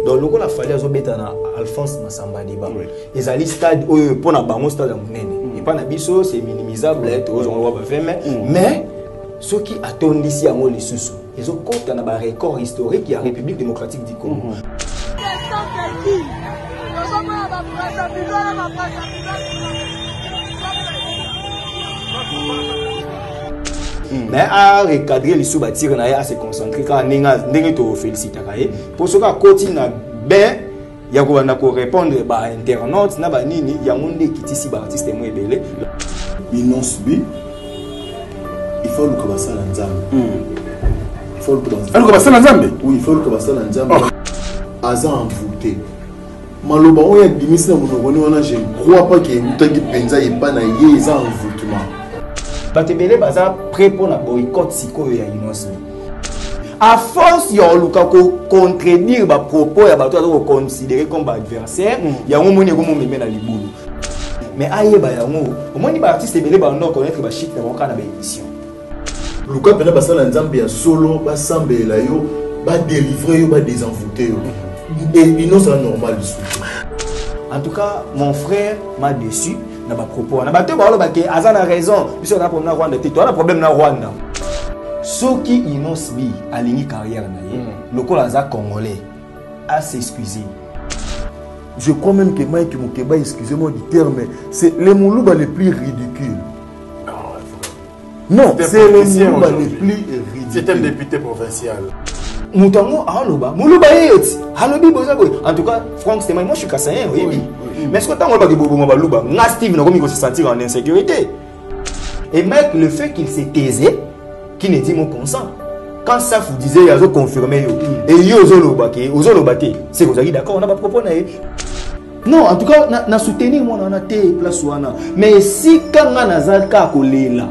Donc le la fallait azobeta Alphonse Massamba Diba. Les ali stade pour na bango stade monene. Et pas na biso c'est minimisable être aux on va faire mais ceux qui attendent ici à moi les sous ils ont compte dans un record historique qui est la République démocratique du Congo. Mais à recadrer les sous-bâtir à se concentrer quand on félicite pour ce qu'on continue bien il y a qu'on répondre à internautes na ba nini ya monde qui ici ba artiste moins belé Binosbi il faut le commencer à l'ensemble. Il faut le commencer à l'ensemble. Oui, il faut le commencer à l'ensemble. Aza envoûté. Maloba on y a dimisi na monogoni wana je crois pas que mutangi penza yeba na ye eza envoûtement. Batebele baza prêt pour la boycott sikoyo ya Inosbi. À force ya luka ko contredire ba propos ya bato ko considérer comme adversaire, ya ngomoni ko momeme na libulu. Mais ayeba ya ngo, omoni ba artiste belé ba non connaître ba shit na banka na ba émission. Luka pena basala nzambe ya solo ba sambela yo ba délivrer yo ba désenvoûter yo. Et non c'est normal du tout. En tout cas, mon frère m'a déçu na ba propos. Na bato ba ba ke azana raison, biso na problème na Rwanda, toi na problème na Rwanda. Ceux qui Inosbi a ligne carrière le colosa congolais à s'excuser. Je crois même que Mike Mukeba, excusez-moi du terme, c'est les Moulouba les plus ridicules. Non, c'est les Moulouba les plus ridicules. C'est un député provincial. Moutango Aloba, Moulouba Halobi Bozaboy. En tout cas, Franck Stéman, moi je suis Kassayen, oui. Mais est-ce que tu as dit que Boba, Steve n'a pas se sentir en insécurité? Et mec, le fait qu'il s'est taisé, qui ne dit mon consent. Quand ça vous disait, il a confirmé. Et il y a Ozolobake. C'est que vous avez d'accord, on n'a pas proposé. Non, en tout cas, on a soutenu moi, on a été place. Mais si quand on a Zalka Kolela,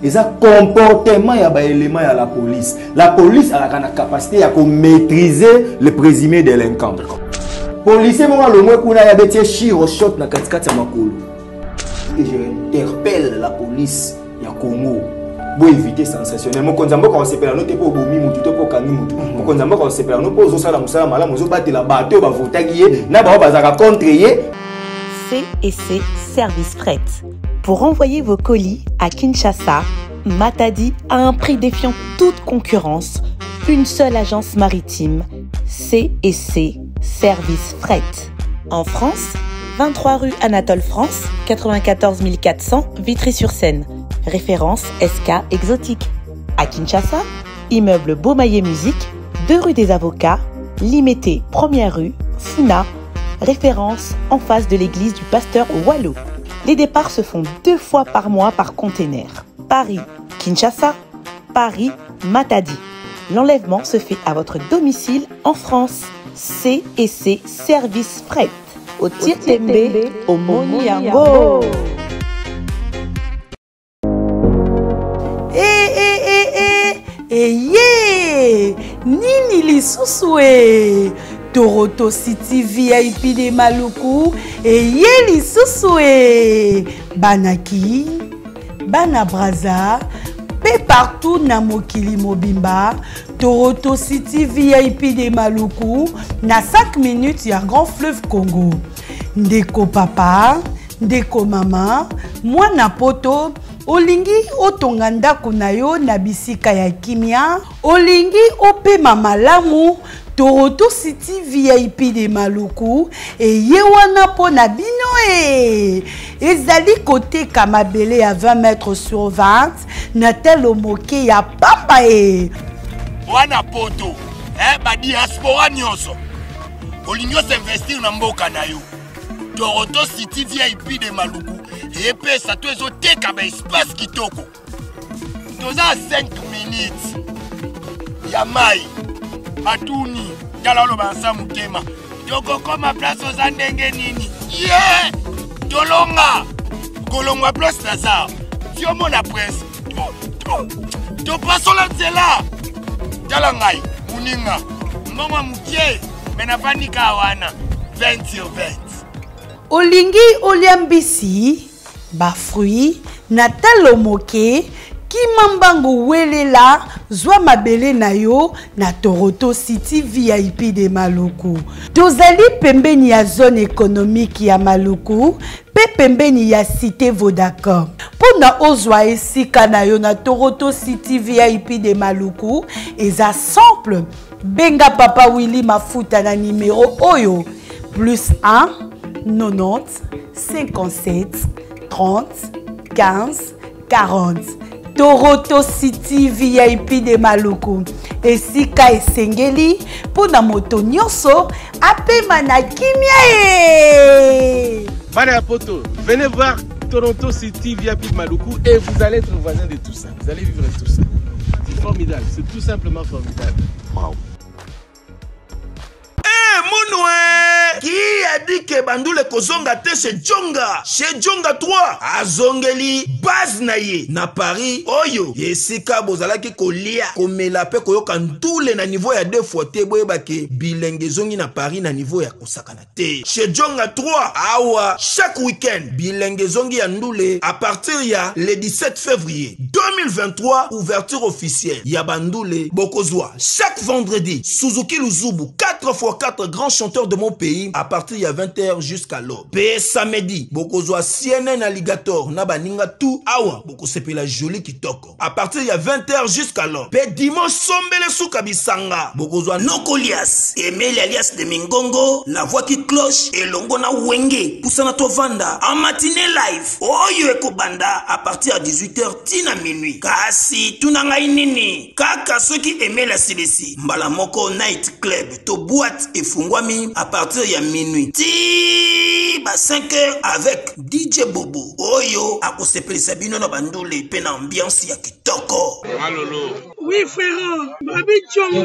il y a comportement, il y a des éléments à la police. La police a la capacité à maîtriser le présumé délinquant. Policier, moi, le moins qu'on a des chiro shot na katikati ya makolo. Et je interpelle la police ya Congo. Pour éviter sensationnellement quand on s'est pris notre pour bomi mutu pour kangi mutu quand on s'est pris notre pour ça la musala mala muzo battre la bateau ba votagier na ba bazaka contrer C&C Service Fret. Pour envoyer vos colis à Kinshasa, Matadi a un prix défiant toute concurrence. Une seule agence maritime, C&C Service Fret. En France, 23 rue Anatole France, 94 400 Vitry-sur-Seine. Référence SK Exotique. À Kinshasa, immeuble Beaumaillé Musique, 2 rue des Avocats, Limité, 1er rue, Funa. Référence en face de l'église du pasteur Wallo. Les départs se font 2 fois par mois par container. Paris, Kinshasa, Paris, Matadi. L'enlèvement se fait à votre domicile en France. C&C Service Fret. Au Tietembe, au Moniango. Nini lisusu Toronto City VIP de Maluku lisusu Banaki Bana Braza pe partout na mokili mobimba. Toronto City VIP de Maluku na 5 minutes ya Grand Fleuve Congo. Ndeko papa, ndeko mama, mwana poto olingi otonga ndako na yo na bisika ya kimia, olingi opema malamu. Toronto City VIP de Maluku ye wana po na bino ezali kote kamabele ya 20 mètres sur 20 na telo moke ya pamba wana poto ba diaspora nyonso olingi s'investir na mboka na yo. Toronto City VIP de Maluku epesa to ezoteka ba espace kitoko toza 5 minutes ya mai Atuni, Jalalo Bansa Mutema. Toko koma place aux andenge nini. Yeah! Tolonga! Kolongwa place Lazare. Si on la presse. To passo la zela. Jalangai, Muninga. Mama Mukie, Menafani Kawana. 20 sur 20. Olingi Oliambisi, ba fruit, Natalo Moke, Kimambango welela zwa mabele na yo na Toronto City VIP de Maluku. Tozali pembeni ya zone économique ya Maluku, pe pembeni ya cité Vodacom. Pona ozwa esika na yo na Toronto City VIP de Maluku, eza simple. Benga Papa Willy Mafuta na numéro oyo +1 90 57 30 15 40. Toronto City VIP de Maluku. Esika esengeli pona moto nyonso apema na kimia. Bana poto, venez voir Toronto City VIP de Maluku et vous allez être voisin de tout ça. Vous allez vivre tout ça. C'est formidable, c'est tout simplement formidable. Wow. Qui a dit que Bandoule Kozonga te chez Djonga? Chez Djonga 3, Azongeli, base naye, na Paris, Oyo, Yesika Bozalaki kolia, komela pe koyoka ndoule na niveau ya 2 fois te boyebake, bilenge zongi na Paris na niveau ya kosakana te. Chez Djonga 3, awa, chaque week-end, bilenge zongi ya ndoule, à partir ya le 17 février 2023, ouverture officielle, ya Bandoule, Bokozwa, chaque vendredi, Suzuki Luzubu, 4x4 grands chanteurs de mon pays, à partir de 20h jusqu'à l'aube. Pe samedi, Bokozwa CNN Alligator, Nabaninga tout, awa, Boko sepe la jolie kitoko. À partir de 20h jusqu'à l'aube. Pe dimanche, Sombele Soukabisanga, Bokozwa Nokolias, Emile alias de Mingongo, la voix qui cloche, et Longona Wenge, Poussana Tovanda, en matinée live, Oyo Ekobanda, à partir de 18h, tina minuit. Kasi, Tunanga Inini, Kaka, ceux qui aimaient la CDC, Mbalamoko Night Club, to boîte et Fungwami, à partir de minuit. Ti ba 5h avec DJ Bobo. Oyo akosepeli sabino na Bandoule pe na ambiance ya kitoko. Malolo. Oui frère, Babi Djonga.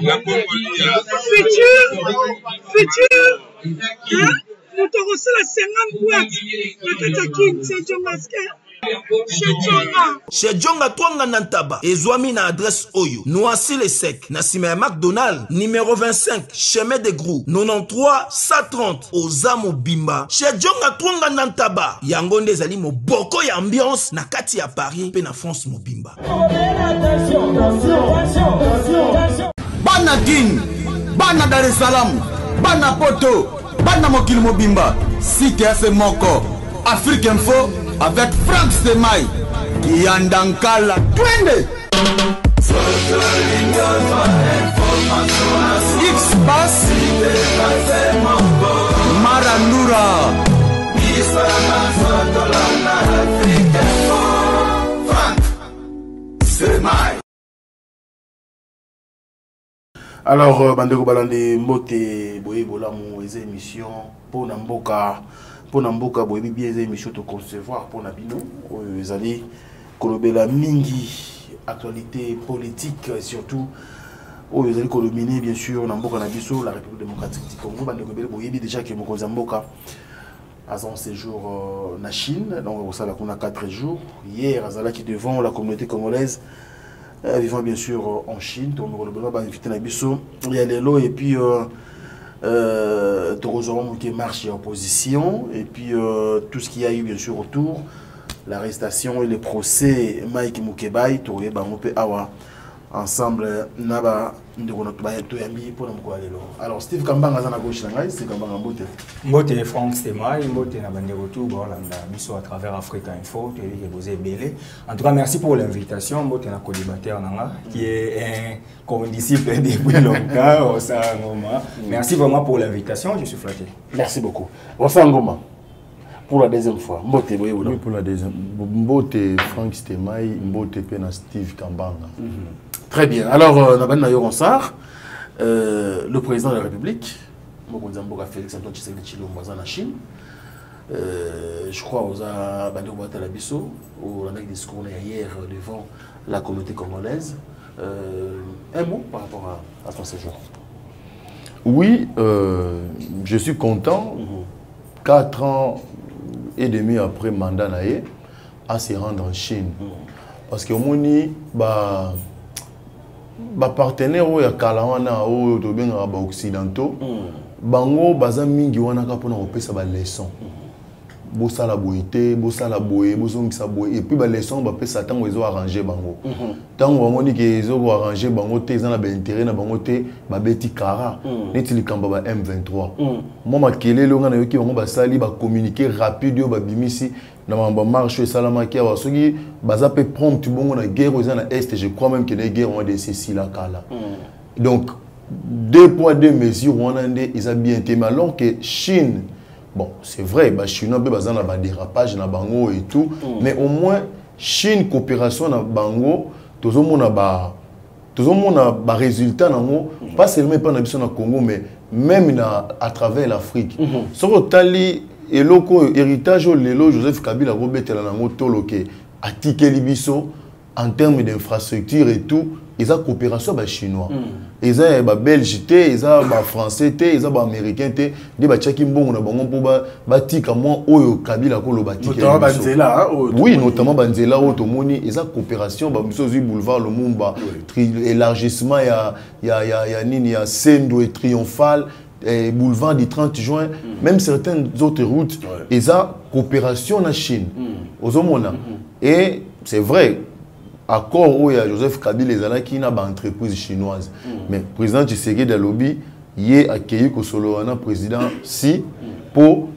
La Congolia. Futur. Hein? Nous te reçons la 50 boîtes. La Katakin, c'est Djonga. Chez Djonga Twanga Nantaba, Ezwami na adresse Oyo, Noisy le Sec, Nassime McDonald, numéro 25, chemin de Grou, 93 130, Ozamo Bimba. Chez Djonga Twanga Nantaba, Yangonde Zali mo boko ya ambiance na kati ya Paris, pe na France mo Bimba. Bana King, Bana Dar es Salaam, Bana Poto, Bana Mokili Mobimba, Cité FM Moko, Afrique Info, avec Frank Stemai, Yandankala, Twende. X-Bass, Marandura, Frank Stemai. Alors, Bandeko Balande, Mbote, Boye Bolamu, les émissions, pour Namboka. Pour Namboka, boye bien les émissions de concevoir pour Nabino, les alliés, Kolobela Mingi, actualité politique surtout, les alliés Kolomine bien sûr, Namboka Nabiso, la République démocratique du Congo, boye déjà que Mokozamboka a son séjour en Chine, donc ça on a 4 jours. Hier, Azala qui devant la communauté congolaise, vivant bien sûr en Chine, donc on va inviter Nabiso, il y a les lots et puis qui marche et opposition et puis tout ce qu'il y a eu bien sûr autour, l'arrestation et le procès Mike Mukebai, ensemble naba alors Steve Kambanga à gauche c'est Kambanga Mbote Frank Stemai, Mbote na bande retour biso à travers Africa Info, vous belé. En tout cas merci pour l'invitation, Mbote na co-débatteur nanga qui est un condisciple depuis longtemps au Sangoma. Merci vraiment pour l'invitation, je suis flatté. Merci beaucoup. Au Sangoma. Pour la deuxième fois, Mbote oui, pour la deuxième. Mbote Frank Stemai, Mbote Pena Steve Kambanga. Très bien. Alors, Naban Ronsard, le président de la République, Félix Antoine Tshisekedi Tshilombo en Chine, je crois aux Bandeko Talabiso, au discours hier devant la communauté congolaise. Un mot par rapport à ton séjour? Oui, je suis content. 4 ans et demi après mandat naé, à se rendre en Chine. Parce que moni partenaire ya kalawana o to benga ba occidentaux bango baza mingi wana ka pona opesa ba leçon bossa la boité, bossa la boé, bosong sa boé et puis ba leçon ba pesa tango ezo arranger bango. Tango ba moni ke ezo arranger bango te ezana ba intérêt na bango te ba beti kara neti likamba ba M23. Moi ma kelelo nga na yoki bango ba sali ba communiquer rapide yo ba bimisi na ba marche salama ki wa soki baza pe prompt bongo na guerre ezana est, je crois même que les guerres ont des Cécile kala. Donc 2 poids 2 mesures on a ils a bien été mais alors que Chine. Bon, c'est vrai, les Chinois ont des dérapages dans Bango et tout, mais au moins, Chine, coopération dans Bango, tout le monde a des résultats, pas seulement dans le Congo, mais même à travers l'Afrique. Sur le Tali, et l'héritage, Joseph Kabila, Robert Telanango, Toloke, a tiqué Libiso, en termes d'infrastructure et tout, ils ont coopération avec les Chinois. Ils ont des Belges, ils ont des Français, ils ont des Américains, ils ont des Tchakimbon, oui, notamment Banzela, ils ont coopération, boulevard Lumumba, élargissement, il y a Sendo et Triomphal, boulevard du 30 juin, même certaines autres routes, ils ont coopération en Chine. Et c'est vrai. Accord où il y a Joseph Kabila qui n'a pas d'entreprise chinoise. Mais le président Tshisekedi de lobby, il a accueilli le président si pour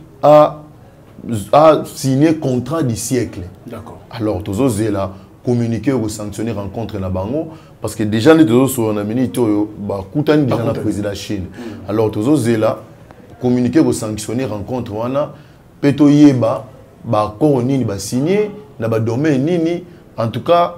signer le contrat du siècle. D'accord. Alors, tous les là communiquer ou sanctionner rencontre na bango parce que déjà les deux sont en minute ba kutani déjà na président Chine. Alors tous les là communiquer ou sanctionner rencontre wana peto yeba ba accord nini ba signer na ba domaine nini en tout cas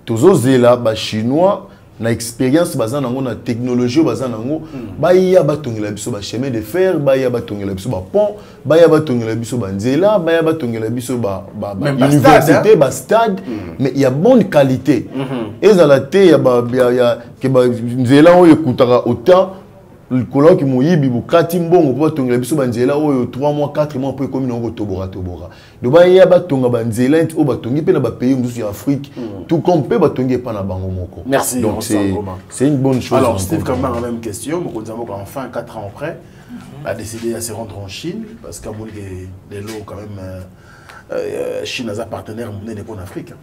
tous là ba chinois na expérience bazana ngo na technologie bazana ngo ba ya ba tongela biso ba chemin de fer ba ya ba tongela biso ba pont ba ya ba tongela biso ba nzela ba ya ba tongela biso ba université ba stade mais il y a bonne qualité ezala te ya ba ya ke ba nzela o ekutaka autant le colloque qui moyibi bukati mbongo po tongela biso banzela oyo 3 mois 4 mois po komi nongo tobora do ba ya batonga banzela o batongi pe na ba pays musu ya Afrique tout comme pe batongi pa na bango moko. Merci. Donc c'est une bonne chose. Alors Steve Kamba la même question, Mokonzamo enfin 4 ans après a décidé à se rendre en Chine parce qu'à mon des lots quand même Chine a un partenaire en Afrique.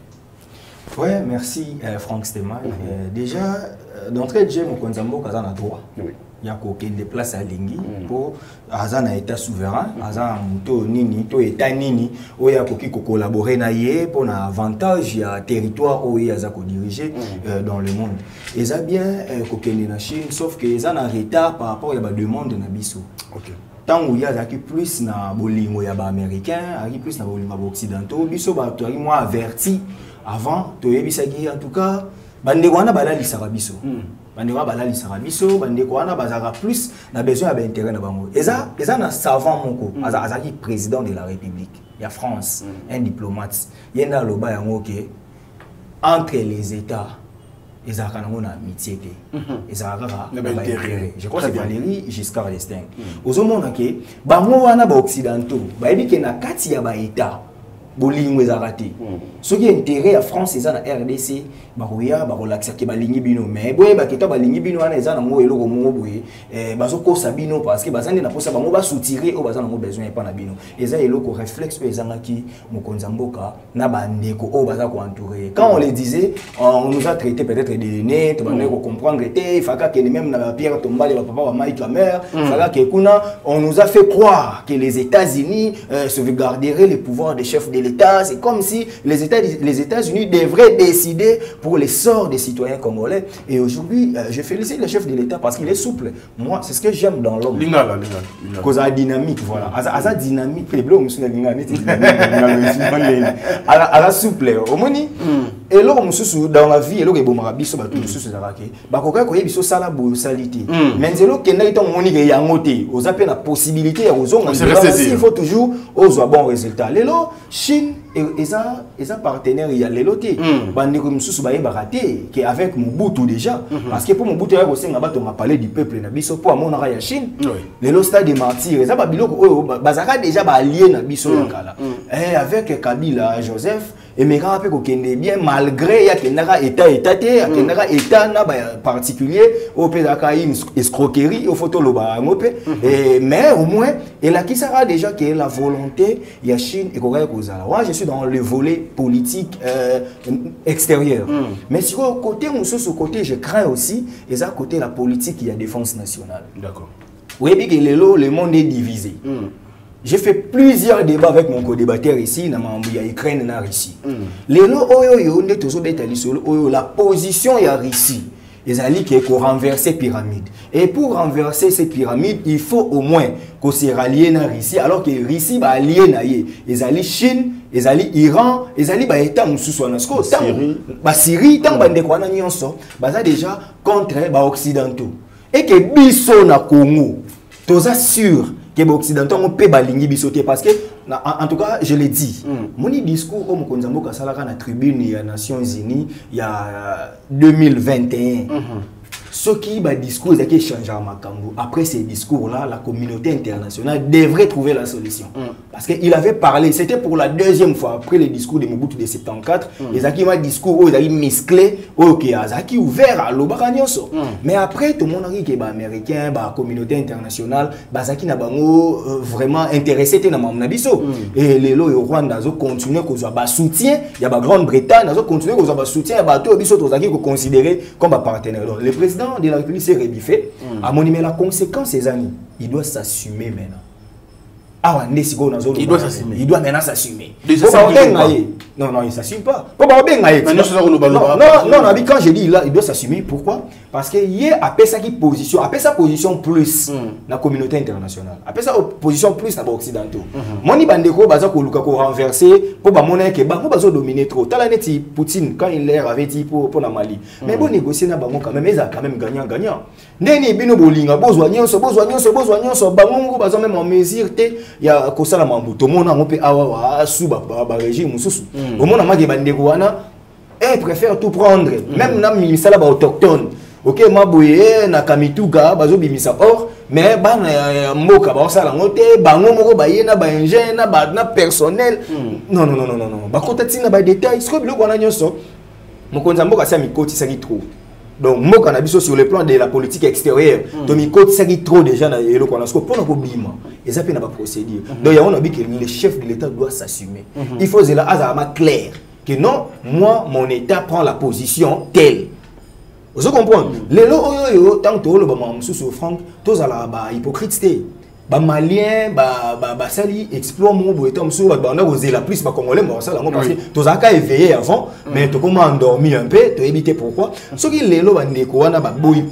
Ouais, merci Franck Stéma. Déjà d'entrée de jeu Mokonzamo kazana droit. Oui. Il y a des places à Lingi pour un état souverain, un nini, to état nini, où il y a collaborer pour un avantage, il y a un territoire où il y a diriger dans le monde. Et ça bien la Chine, sauf que ils ont un retard par rapport à la demande de Nabiso. Tant où il y a plus na bolingo ya ba américain, plus na bolingo occidentaux, biso ba to moi averti avant to yebisagi en tout cas bande wana balali sarabiso. Bandeko balali sarabiso, bandeko wana bazara plus na besoin d'intérêt na bango. Eza na savant moko, azaki président de la République, il y a France, un diplomate. Yenda loba yango ke entre les États, ezaka nango na amitié te. Ezaka na intérêt. Je crois que c'est Valéry Giscard d'Estaing. Ozomona ke bango wana ba occidentaux, ba yebi ke na kati ya ba État bolingo ezarate. Ce qui est intérêt à France c'est na RDC, baroya barolaxa ke balingi bino mais boye baketa balingi bino wana ezana ngo eloko mongo boye bazoko sabino parce que bazande na posa bango ba soutirer o bazana ngo besoin pas na bino. Eza eloko réflexe ezanga ki mokonzamboka na bandeko o bazako entourer. Quand on les disait on nous a traité peut-être des nez, tu vas comprendre était il fallait que même na Pierre Tombale ba papa ba Mike la mère, il fallait que kuna on nous a fait croire que les États-Unis sauvegarderaient les pouvoirs des chefs de l'État. C'est comme si les États-Unis devraient décider pour les sorts des citoyens congolais. Et aujourd'hui, je félicite le chef de l'État parce qu'il est souple. Moi, c'est ce que j'aime dans l'homme. Cause à dynamique, voilà. À sa dynamique, à la souple. Au moins, et là, dans la vie, et là, il faut toujours aux bons résultats. Chine et ça partenaire il y a les lotés bande comme sous ba raté qui avec Mobutu déjà parce que pour Mobutu ya kosenga bato ma parler du peuple na biso pour amona ya Chine les lo stade des martyrs ça ba biloko bazaka déjà ba allié na biso kala avec Kabila Joseph et mais quand ko kende bien malgré ya kendaka état kendaka état na ba particulier au pedaka une escroquerie au photo lo ba ngopé mais au moins et là qui sera déjà que la volonté ya Chine et ko kozala moi je suis dans le volet politique extérieur mais sur le côté côté je crains aussi et ça côté la politique il y a défense nationale d'accord oui bien que le monde est divisé j'ai fait plusieurs débats avec mon co-débatteur ici dans la Ukraine et la Russie la position de la Russie ils allaient renverser pyramide et pour renverser ces pyramides il faut au moins qu'on se rallie à la Russie alors que la Russie va allier na ils allaient Chine ils allaient Iran ils allaient état Syrie tant bande quoi nyonso baza déjà contre ba occidentaux et que biso na Congo toza sûr que les Occidentaux ont payé balingi bisoté parce que en tout cas je l'ai dit mon discours au Mokonzambo Kasalaka na tribune des Nations Unies il y a 2021 ce qui va discours qui change à Makambo après ces discours là la communauté internationale devrait trouver la solution parce que il avait parlé c'était pour la deuxième fois après le discours de Mobutu de 74 les aki ma discours ils avaient musclé OK azaki ouvert à l'obakanyoso mais après tout le monde a dit que ba américain ba communauté internationale bazaki na bango vraiment intéressé na mamnabiso et les lo au Rwanda zo continuer ko ba soutien il y a ba Grande-Bretagne zo continuer ko ba soutien ba to biso to zaki ko considérer comme un partenaire le président de la République s'est rebiffé à mon mais la conséquence ces années il doit s'assumer maintenant il doit maintenant s'assumer. Non, il ne s'assume pas. Non, quand je dis là, il doit s'assumer. Pourquoi? Parce qu'il y a sa position plus la communauté internationale. Après ça, position plus dans les Occidentaux. Moni Bandeko, ko renverser, pour que Bango dominer trop. Talaneti Poutine, quand il l'air avait dit pour la Mali. Mais bon, négocier na Bango quand même, ils ont quand même gagnant. Neni Bino Bolinga, besoin, Bango, bazo même en mesure, il y a Kosala Mambu, tout le monde a un peu sous le régime. Au monde a Bandeko, préfère tout prendre, même dans le ministère autochtone. OK, Mabouye, Nakamituga, Bazo Bimisa or, mais Moka, Baosala Mote, Bango Moko Bayena, Baingé, na personnel. Non. Bakotatina ba détail, ce que le Guanagnoso, Mokonzambo Kassami Koti Sagi trop. Donc, moi, quand on sur le plan de la politique extérieure, donc il côté ça trop déjà dans le Guanasco pour nos bima. Et ça peut pas procéder. Donc, il y a un habit que le chef de l'État doit s'assumer. Il faut que la clair que non, moi, mon État prend la position telle. Vous comprenez? Les lots, tant que le sous Franck, tous à la hypocrite. Les Maliens, les Sali, exploitent mon bout, on a osé la plus, Congolais, parce que tous à éveillé avant, mais tu commences à endormir un peu, tu éviter pourquoi. Ce qui est les lots,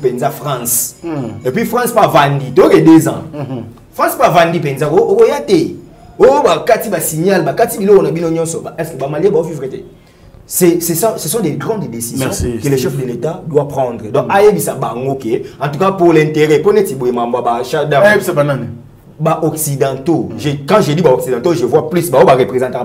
penza France. Et puis France pas vendu, tu as 2 ans. France pas vendu, penza, kati signal, kati bilo on a bilo nyonso, est-ce que Malien va vivre? C'est ça, ce sont des grandes décisions que le chef de l'État doit prendre. Donc, en tout cas pour l'intérêt, pour occidentaux. Quand je dis occidentaux, je vois plus représentants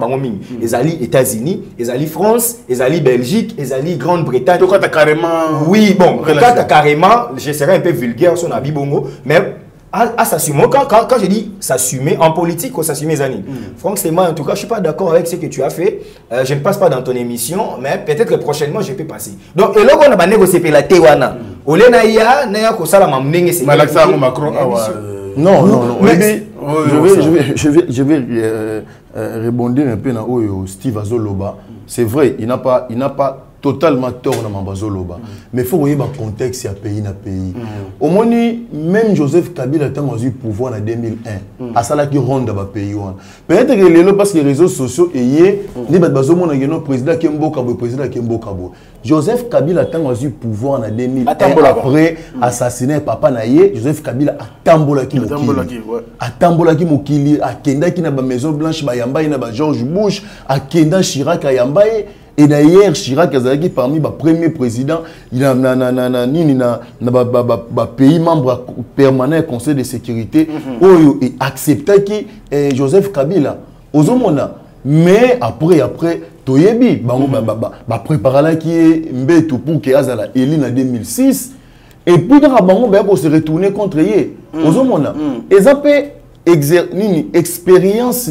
les alliés États-Unis, les alliés France, les alliés Belgique, les alliés Grande-Bretagne. Donc, carrément. Oui, bon, carrément, je serais un peu vulgaire sur Nabi Bongo, mais à s'assumer. Quand je dis s'assumer, en politique, il faut s'assumer, Zani. Franck, c'est moi, en tout cas, je ne suis pas d'accord avec ce que tu as fait. Je ne passe pas dans ton émission, mais peut-être que prochainement, je peux passer. Donc, et là, on a négocié la Tewana. Olena Naya Kosala Mamnenge, c'est Macron. Non. Je vais rebondir un peu dans Steve Azoloba. C'est vrai, il n'a pas totalement tort dans Mambazoloba. Mais il faut voir le contexte du pays. Au moins, même Joseph Kabila a eu le pouvoir en 2001. À ça, il ronde dans le pays. Peut-être que les parce que les réseaux sociaux, il le président Kembo. Joseph Kabila a eu le pouvoir en 2001. Après assassiner Papa Naye, Joseph Kabila a tambolaki Mokili, a Kendaki na Maison Blanche, a George Bush, a Kenda Chirac, a Yambaye. Et d'ailleurs, Chirac est parmi les premiers présidents, il a pays membre permanent du Conseil de sécurité, et accepté que Joseph Kabila, aux hommes, mais après toyebi bango ba préparer qui mbetu pour que azala élu en 2006 et puis dans bango ba ko se retourner contre yé ozomona ezape expérience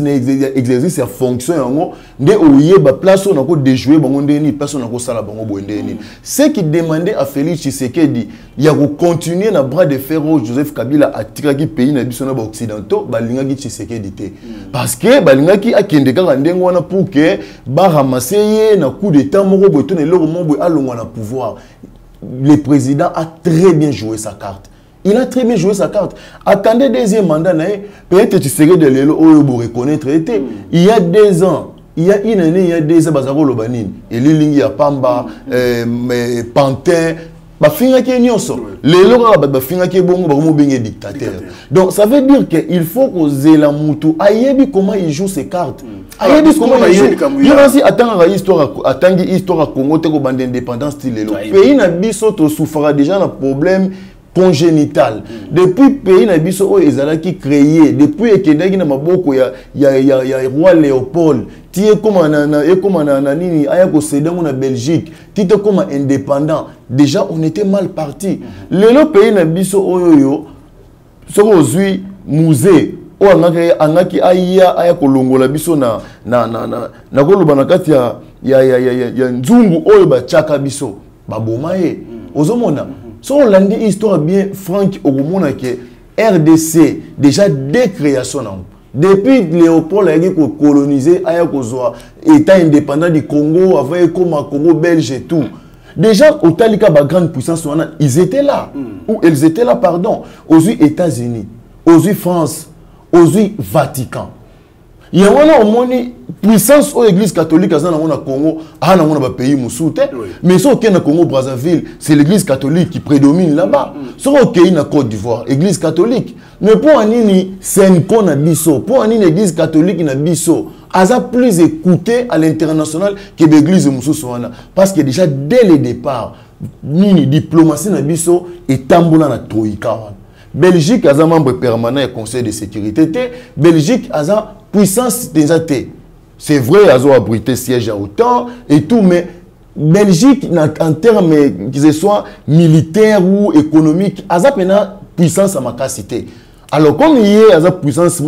exercice ya fonction yango nde oye ba place on a ko déjouer bango ndeni personne na ko sala bango boendeni ce qui demandait à Félix Tshisekedi ya ko continuer na bras de fer au Joseph Kabila atika ki pays na biso na ba occidentaux balinga ki Tshisekedi te parce que balinga ki akende ka ndengo wana pour que ba ramasser na coup d'état moko boto na loro mo boy alongwa na pouvoir. Le président a très bien joué sa carte. Il a très bien joué sa carte. Attendez deuxième mandat, peut-être tu serais de l'élo pour reconnaître. Il y a 2 ans, il y a une année, il y a 2 ans, Bazaro Lobanine, et Lilingi ya Pamba, Pantin, Bafinga qui est nyonso. L'élo Bafinga qui est bon, Barumo Bengue dictateur. Donc ça veut dire qu'il faut que Zelamutu ayebi comment il joue ses cartes. Ayebi comment il joue. Il y a aussi attendre histoire Congo te ko bande indépendance l'élo. Pays na biso to souffra déjà un problème congénital. Depuis pays na biso o ezala qui créé depuis ekendaki na maboko ya roi Léopold ti e comme na nini aya ko céder na Belgique ti te comme indépendant déjà on était mal parti. Le pays na biso oyo so ozui musée o angaki aya ko longola biso na koloba na kati ya nzungu oyo ba chaka biso baboma ye ozomona. Si on l'a dit histoire bien franque au monde que RDC déjà dès création depuis Léopold a été colonisé a État indépendant du Congo avec comme Congo belge et tout. Déjà au Talika ba grande puissance ils étaient là ou elles étaient là pardon aux États-Unis, aux France, aux Vatican. Il y a au moins puissance aux églises catholiques dans le Congo, dans le pays Moussouté, mais ce qui est au Congo Brazzaville, c'est l'église catholique qui prédomine là-bas. Ce qui est en Côte d'Ivoire, église catholique. Mais pour un Senko na biso, pour un église catholique na biso, a plus écouté à l'international que l'église Moussouana. Parce que déjà dès le départ, nini diplomatie na biso et tamboula na troïka. Belgique a un membre permanent du Conseil de sécurité. Belgique a une puissance déjà. C'est vrai, a abrité siège à autant et tout, mais Belgique, en termes que ce soit militaire ou économique, a une puissance à ma capacité. Alors, comme il y a une puissance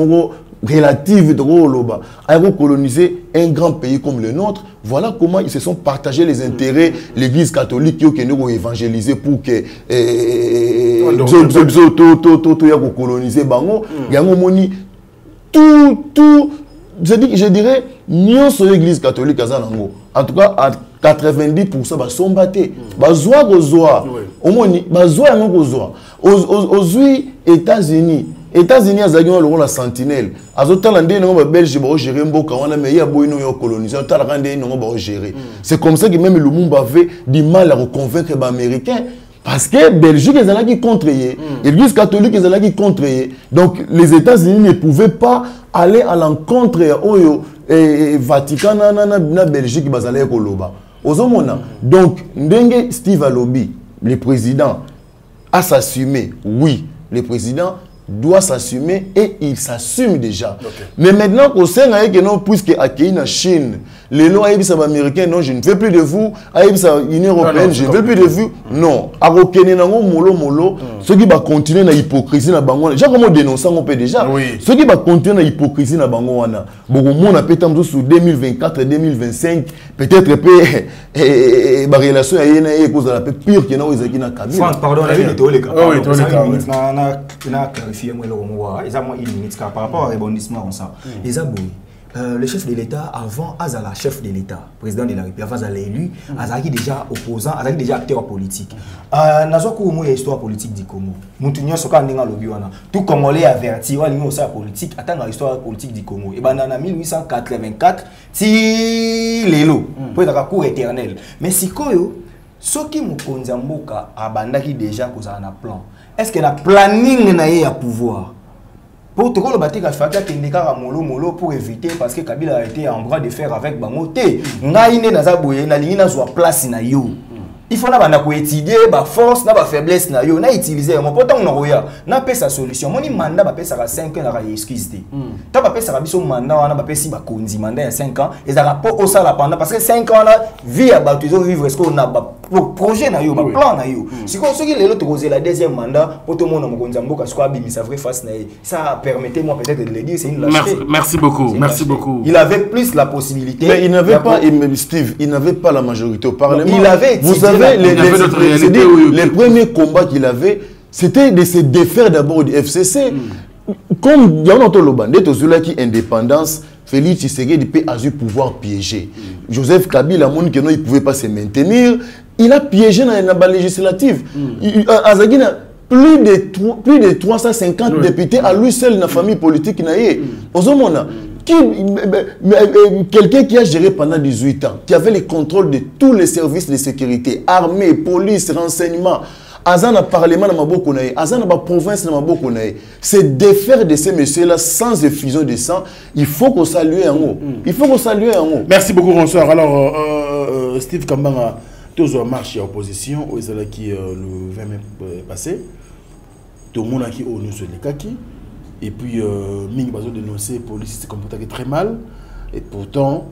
relative de Roloba, a colonisé un grand pays comme le nôtre, voilà comment ils se sont partagés les intérêts, l'église catholique qui ont évangélisé pour que coloniser Bango, tout, je dirais, nous sommes l'église catholique à Zanango. En tout cas, à 90%, bah sont battés. Bah zoa gozoa. Au moins, bah zoa non gozoa. Aux États-Unis. États-Unis a zagé la sentinelle. À ce temps, les Belges vont gérer un beau camp, mais il y a beaucoup de colonisés. C'est comme ça que même le monde avait du mal à reconvaincre les Américains. Parce que Belgique est là qui contre l'Église catholique est là qui contre. Donc les États-Unis ne pouvaient pas aller à l'encontre et Vatican na Belgique bazalé koloba. Ozomona. Donc ndenge Steve Alobi, le président a s'assumer. Oui, le président doit s'assumer et il s'assume déjà. Okay. Mais maintenant qu'au sein que non puisque accueilli en Chine, les lois américains non je ne veux plus de vous, Union européenne je ne veux plus de vous. Non, à Rokene nango molo ceux qui va continuer na hypocrisie na bango. Déjà comment dénoncer on peut déjà. Ceux qui va continuer na hypocrisie na bango wana. Beaucoup monde a peut-être sur 2024 2025 peut-être peut ba relation ya yena e cause de la pire que na ezaki na Kabila. Pardon, la vie est toleka. Par rapport au rebondissement, le chef de l'État, avant Azala, chef de l'État, président de la République, avant Azala élu, Azala déjà opposant, Azala déjà acteur politique. Nazoku histoire politique du Congo. Moutounio soka ndinga lobiwana. Tout Congolais averti, wa lingo sa politique, attend l'histoire politique du Congo. Et ben en 1884, ti lelo, pour être cours éternel. Mais si koyo, soki mokonzi mboka abandaki déjà kozala na plan. Est-ce que la planning na ya pouvoir pour te le bâtir molo pour éviter parce que Kabila a été en bras de fer avec Bangote ngaine na zaboye na lingi na zo place na yo il faut étudier ba force na ba faiblesse na yo na utiliser mon pourtant on roya na pe sa solution moni mandat ba pe sa 5 ans na excuse te ta ba pe sa biso mandat wana ba pe si ba kondi mandat ya 5 ans et ça rapport au sala pendant parce que 5 ans là vie à ba toujours vivre est-ce qu'on a projet na yo ba plan na yo si ko soki lelo to poser la deuxième mandat pour tout le monde mo mboka soit bimisa vrai face na ça permettez-moi peut-être de le dire c'est une lâcheté. Merci beaucoup. Il avait plus la possibilité. Mais il n'avait pas Steve, il n'avait pas la majorité au Parlement. Il avait les premiers combats qu'il avait, c'était de se défaire d'abord du FCC. Comme Yanato Lobande, qui indépendance, Félix Tshisekedi peut avoir pouvoir piéger. Joseph Kabila, il ne pouvait pas se maintenir. Il a piégé dans la législative. Azagina, plus de 350 députés à lui seul dans la famille politique. Quelqu'un qui a géré pendant 18 ans, qui avait le contrôle de tous les services de sécurité, armée, police, renseignement, Azan a parlement dans ma bokonaï, Azan a province dans ma bokonaï, c'est défaire de ces messieurs-là sans effusion de sang. Il faut qu'on salue en haut. Merci beaucoup, Ronsor. Alors, Steve Kambanga, tous ont marché en opposition, aux qui le 20 mai passé, tout le monde qui au nous sur les kaki. Et puis, Ming Bazo dénoncé, la police s'est comportée très mal. Et pourtant,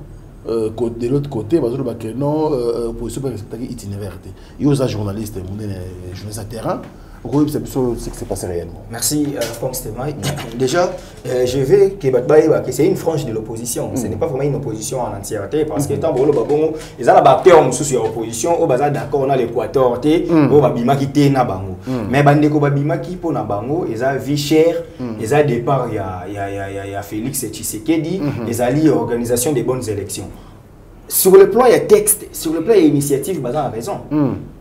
de l'autre côté, Bazo le bac non, l'opposition peut respecter itinéraire. Il y a des journalistes, des journalistes à terrain. C'est ce qui s'est passé réellement. Merci, Franck Stémaï. Déjà, je vais que c'est une frange de l'opposition. Ce n'est pas vraiment une opposition en entièreté. Parce que tant que les acteurs sont en opposition, ils sont d'accord, on a l'Équateur, ils ont mais bandeko babimaki pour na bango, ils ont vie chère, ils ont départ, il y a Félix Tshisekedi, ils ont l'organisation des bonnes élections. Sur le plan, il y a texte, sur le plan, il y a initiative, ils ont raison.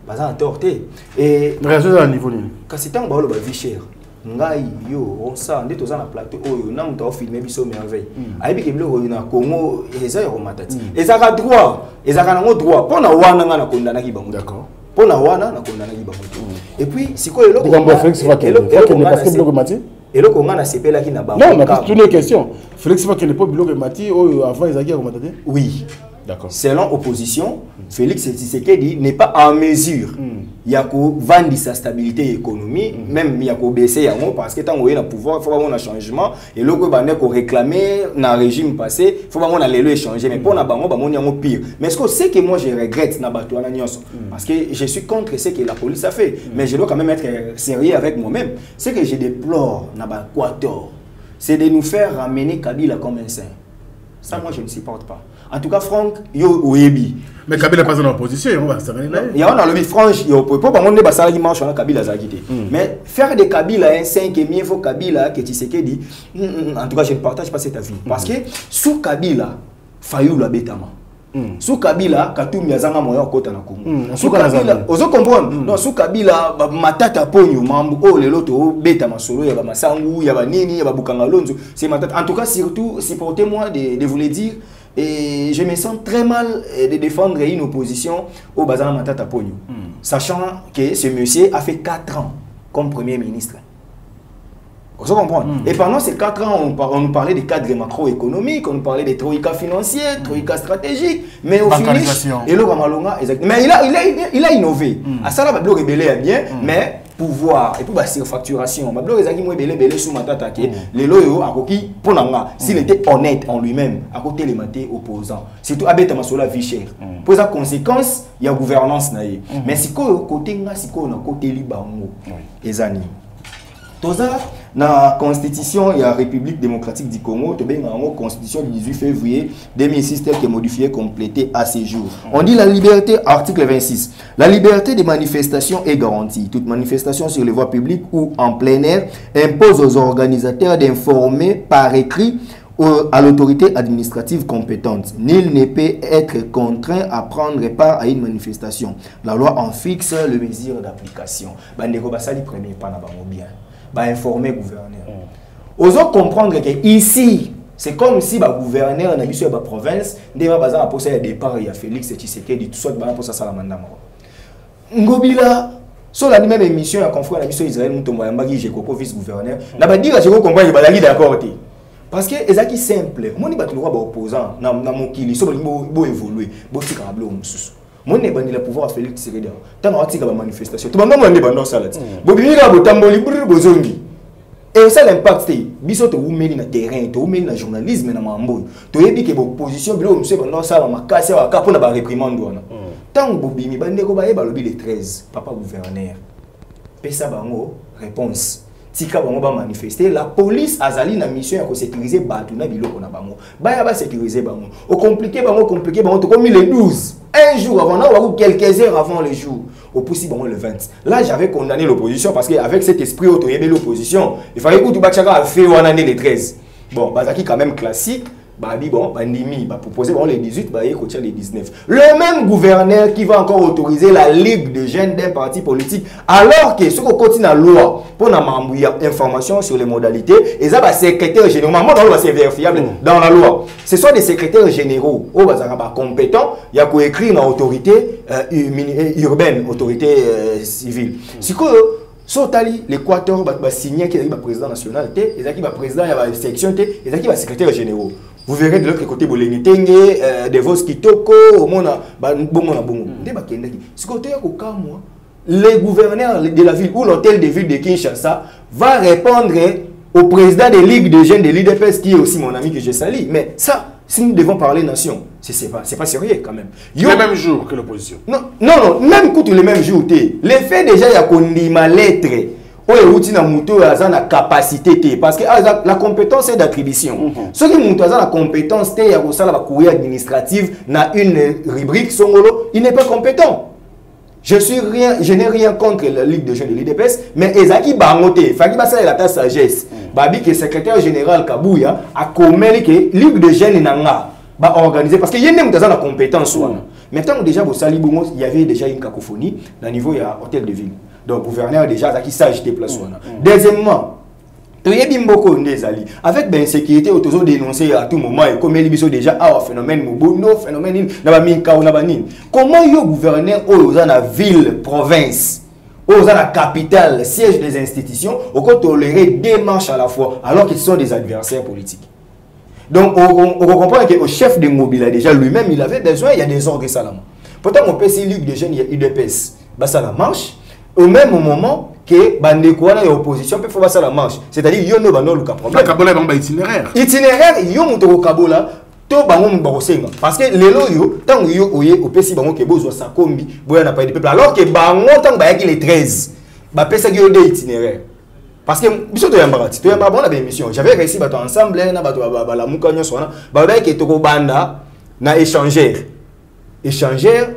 Baza a torté et raison à niveau ni quand c'est un balo ba vie cher ngai yo on ça ndé toza na plateau oyo na muta filmer biso merveille ayibi ke bilo na Congo eza yo matati ezaka droit ezaka nango droit pona wana nga na kondana ki bango d'accord pona wana na kondana ki bango et puis siko eloko Félix va parce que bilo mati eloko nga na sepela ki na bango non mais c'est une question Félix va que ne pas bilo mati oyo avant ezaki ya komatati oui. D'accord. Selon opposition, Félix Tshisekedi n'est pas en mesure. Il y a qu'au vendre sa stabilité économique, même il y a qu'au baisser parce que tant qu'on a le pouvoir, il faut avoir un changement. Et là, qu'on réclamait dans le régime passé, il faut avoir le changer. Mais pour nous, il y a pire. Mais ce que c'est que moi je regrette parce que je suis contre ce que la police a fait. Mais je dois quand même être sérieux avec moi-même. C'est que je déplore dans l'Équateur, c'est de nous faire ramener Kabila comme un saint. Ça, moi, je ne supporte pas. En tout cas, Franck, yo oyebi. Mais Kabila pas en opposition, on va ça. Il y a un lobby franche, yo pour pas on ne pas ça qui marche on Kabila ça quitté. Mais faire de Kabila un 5 et mieux faut Kabila que Tshisekedi. En tout cas, je ne partage pas cet avis parce que sous Kabila, Fayou la betama. Sous Kabila, Katumbi azanga moyo kota na Congo. Sous Kabila, ozo comprendre. Non, sous Kabila matata ponyo mambu oh lelo to beta masolo ya ba masangu ya ba nini ya ba bukanga lonzo. C'est matata. En tout cas, surtout supportez-moi de vous le dire. Et je me sens très mal de défendre une opposition au Bazar Matata Pogno. Sachant que ce monsieur a fait 4 ans comme Premier ministre. Vous comprenez? Et pendant ces 4 ans, on nous parlait des cadres macroéconomiques, on nous parlait des troïkas financiers, troïkas stratégiques, mais au finish, mais il a innové. À ça, là, il a rebellé bien, mais pouvoir et puis la surfacturation. S'il était honnête en lui-même, à côté les matés opposants, surtout à Beta Masola vie chère. Pour sa conséquence, il y a gouvernance. Mais si côté Libango, les années. Toza na constitution ya République démocratique du Congo, to ben en constitution du 18 février 2006 telle que modifiée complétée à ces jours. On dit la liberté article 26. La liberté de manifestation est garantie. Toute manifestation sur les voies publiques ou en plein air impose aux organisateurs d'informer par écrit à l'autorité administrative compétente. Nul ne peut être contraint à prendre part à une manifestation. La loi en fixe les mesures d'application. Bandeko basali premier pas na bango bien. Informer le gouverneur. Osons comprendre que ici, c'est comme si le gouverneur n'a pas de province, il a posé un départ, il y a Félix Tshisekedi, tout ça, il a posé ça à la Ngobila, sur la même émission, il y a confrère à Israël, nous avons dit que je vice-gouverneur. Il a dit que je comprends que je suis d'accord. Parce que c'est simple. Moi, je suis opposant, je suis évoluer, je suis Moi ne bandi le pouvoir à Félix Tshisekedi. Tant on tika ba manifestation. To banga mwande bando sala. Bobimi ka botamboli bozongi. Et ça l'impact c'est biso to umeli na terrain, to umeli na journalisme na mambo. To yebi ke opposition bilo monsieur bando sala makasi wa ka pona ba réprimande wana. Tant bobimi bande ko ba yeba lobi le 13 papa gouverneur. Pesa bango réponse. Tika bango ba manifester, la police azali na mission ya sécuriser batu na biloko na bango. Ba ya ba sécuriser bango. Au compliqué bango to comme le 12. Un jour avant, non, ou quelques heures avant le jour. Au possible le 20. Là, j'avais condamné l'opposition parce qu'avec cet esprit auto l'opposition, il fallait que tout Bachaka a fait en année les 13. Bon, Bazaki quand même classique. Babi bon, Bandimi va proposer bon les 18, bah les 19. Le même gouverneur qui va encore autoriser la ligue de jeunes d'un parti politique, alors que ce qu'on continue la loi pour n'amambouiller information sur les modalités, et ça va secrétaire général, moi dans le c'est vérifiable dans la loi. Ce sont des secrétaires généraux, au bazar compétents, il y a quoi écrire dans autorité urbaine, autorité civile. C'est que Sotali, l'Équateur va signer qu'il y a un président national, il y a un président, il y a une section, il y a un secrétaire général. Vous verrez de l'autre côté, de vos kitoko, le gouverneur de la ville ou l'hôtel de ville de Kinshasa va répondre au président de Ligue de jeunes de l'IDPS qui est aussi mon ami que je salue. Mais ça, si nous devons parler nation, c'est pas sérieux quand même. Le même jour que l'opposition. Non, même coup le même jour. Le fait déjà, il y a qu'on dit ma lettre. La capacité parce que la compétence est d'attribution. Ce qui est la compétence c'est la courrier administrative na une rubrique songolo, il n'est pas compétent. Je n'ai rien contre la Ligue de jeunes de l'IDPS, mais Ezaki Bangote, Fagi Basa la sagesse. Babi que secrétaire général Kabouya a commis que Ligue de jeunes nanga ba organiser parce que y a même la compétence. Maintenant déjà au Salibongo, il y avait déjà une cacophonie au niveau ya hôtel de ville. Donc, le gouverneur déjà qui s'agit des places. Deuxièmement, avec l'insécurité, on a dénoncé à tout moment, et comme il y a déjà un phénomène, comment le gouverneur dans la ville, province, dans la capitale, siège des institutions, on peut tolérer deux marches à la fois, alors qu'ils sont des adversaires politiques. Donc, on comprend que le chef de Mobile, déjà lui-même, il avait besoin, il y a des ordres salam. Pourtant, on peut essayer Ligue de jeunes, il y a UDPS, ça la marche. Au même moment que Bandekouana et l'opposition peuvent faire ça la marche. C'est-à-dire, il y a un problème. Kabola est itinéraire. Itinéraire, il y a un Kabola, parce que les loyaux, tant que vous avez aussi besoin de sa combi, vous n'avez pas de peuple. Alors que Bango, tant que les 13, vous avez des itinéraires. Parce que, si vous avez une émission, j'avais réussi à ensemble, la Moukanya, na échangeur. Échangeur,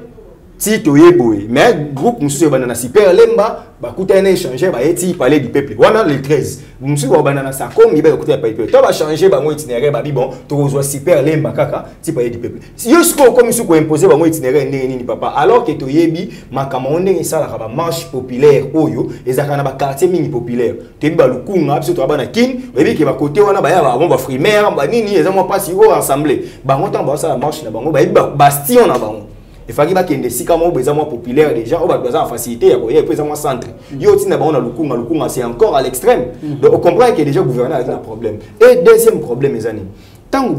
si tu es beau, mais groupe monsieur banana super lemba, bah écoutez un échanger, bah eti parler du peuple. Voilà les 13. Monsieur banana ça comme il va écouter pas peuple. Toi va changer bah mon itinéraire bah bon, tu reçois super lemba kaka, si parler du peuple. Si yo sco comme monsieur ko imposer bah mon itinéraire ni papa, alors que to yebi makamone ça la ba marche populaire oyo, ezaka na ba quartier mini populaire. Tu bi ba lukunga biso to ba na kin, yebi ke ba côté wana ba ya ba ba frimaire, ba nini ezamo pas si au ensemble. Ba ngotan ba ça la marche na bango, ba yebi ba bastion na bango. Il faut qu'il y ait des sikamons populaires déjà, on va besoin de faciliter, il y a besoin de centre. Il y a aussi Lukunga, c'est encore à l'extrême. Donc on comprend qu'il y a déjà gouverneur avec un problème. Et deuxième problème, mes amis, tant que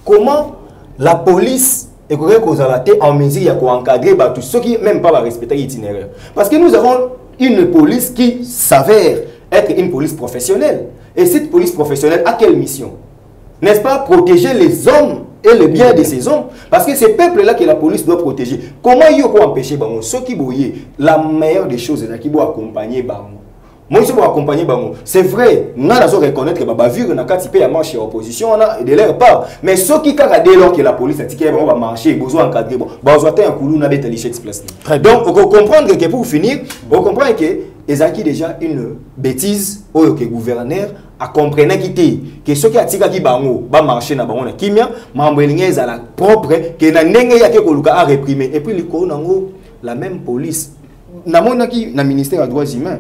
comment la police est en mesure d'encadrer tous ceux qui même pas respecter l'itinéraire. Parce que nous avons une police qui s'avère être une police professionnelle. Et cette police professionnelle a quelle mission? N'est-ce pas protéger les hommes et le bien de ces hommes? Parce que ces peuples-là que la police doit protéger. Comment ils vont empêcher Bango? Ceux qui voyaient la meilleure des choses, c'est qu'ils vont accompagner Bango. Moi, je vais accompagner Bango. C'est vrai, nous devons reconnaître que Babavir n'a qu'à typer à marcher en opposition de leur part. Mais ceux qui, dès lors que la police a dit qu'on va marcher, ils vont encadrer, ils vont un coulou, on a des express. Donc, on peut comprendre que pour finir, on comprend que ils ont déjà une bêtise au gouverneur à comprendre que ceux qui ont dit bango va marcher na bango na kimia mambelinge à la propre que na ndenge ya ke koluka a réprimer et puis le nango la même police na monaki na ministère des droits humains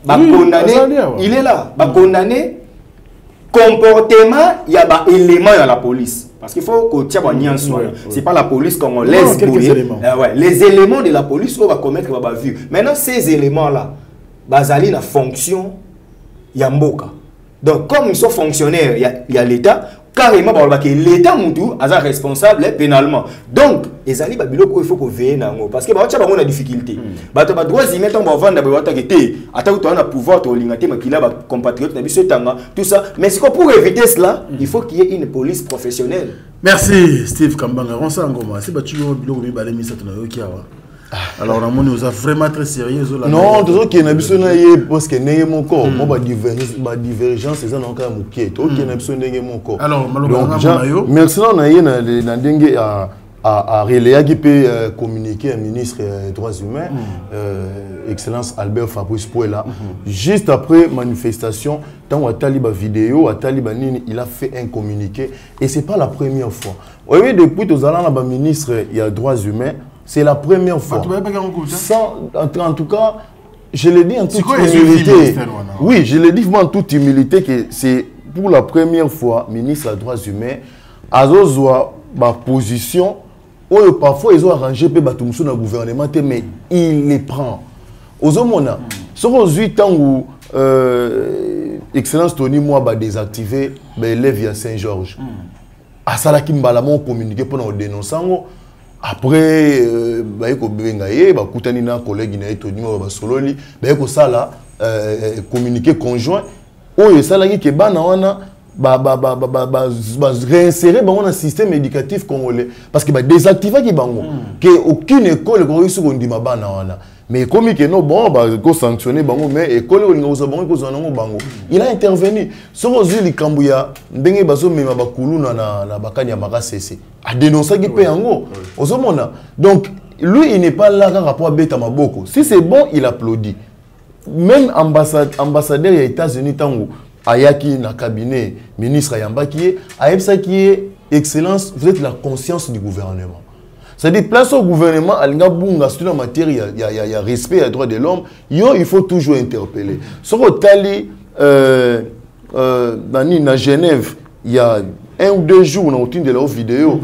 ba condamné il est là ba condamné comportement il y a ba élément dans la police parce qu'il faut que tu aies c'est pas la police congolaise les éléments de la police on va commettre ba vu maintenant ces éléments là bazali na fonction ya mboka. Donc, comme ils sont fonctionnaires, il y a l'État, carrément que l'État moutou est responsable pénalement. Donc, les alliés il faut qu'on veille parce que bah tu as une difficulté. Bah tu as droit d'y mettre en vendre d'abord ta guetter. Attends tu as un pouvoir de l'ingati mais qu'il a compatriotes na biso tanga tout ça. Mais c'est pour éviter cela, il faut qu'il y ait une police professionnelle. Merci Steve Kambanga. On s'en goma. C'est battu au biloko mi balé mi ça tona yo kiawa. Alors on nous a vraiment très sérieux non tout ça qui na biso na ye parce que neye mon corps moi ba divergence c'est ça donc à mukie to qui na biso neye mon corps. Alors malobanga yo merci na ye na ndenge à relayer qui peut communiquer un ministre des droits humains excellence Albert Fabrice Pouela juste après manifestation tant à Taliba vidéo à Taliba nini il a fait un communiqué et c'est pas la première fois. Oui depuis tous allants là ministre il y a droits humains. C'est la première fois. En tout cas, je l'ai dit en toute humilité. Oui, je l'ai dit en toute humilité que c'est pour la première fois, ministre des droits humains, à ma position, où parfois ils ont arrangé dans le gouvernement, mais il les prend. Aux hommes, sur 8 ans où Excellence Tony moi va désactiver l'élève via Saint-Georges. À ça, qui m'a communiqué pour nous dénoncer. Après, collègue communiqué conjoint réinsérer dans un système éducatif congolais parce que désactiver aucune école mais comme il non bon sanctionner mais école il a intervenu sur les Kambouya ndenge bazo mema bakulu na bakanya makasese a dénoncé qui peut yango donc lui il n'est pas là par rapport à Beta Maboko si c'est bon il applaudit même ambassadeur des États-Unis tango ayaki na cabinet ministre Ayambaki aebsa qui est excellence vous êtes la conscience du gouvernement. C'est-à-dire, place au gouvernement, il y a matière, il y a respect des droits de l'homme, il faut toujours interpeller. Sur le Tali, dans Genève, il y a 1 ou 2 jours, on a de leurs vidéos,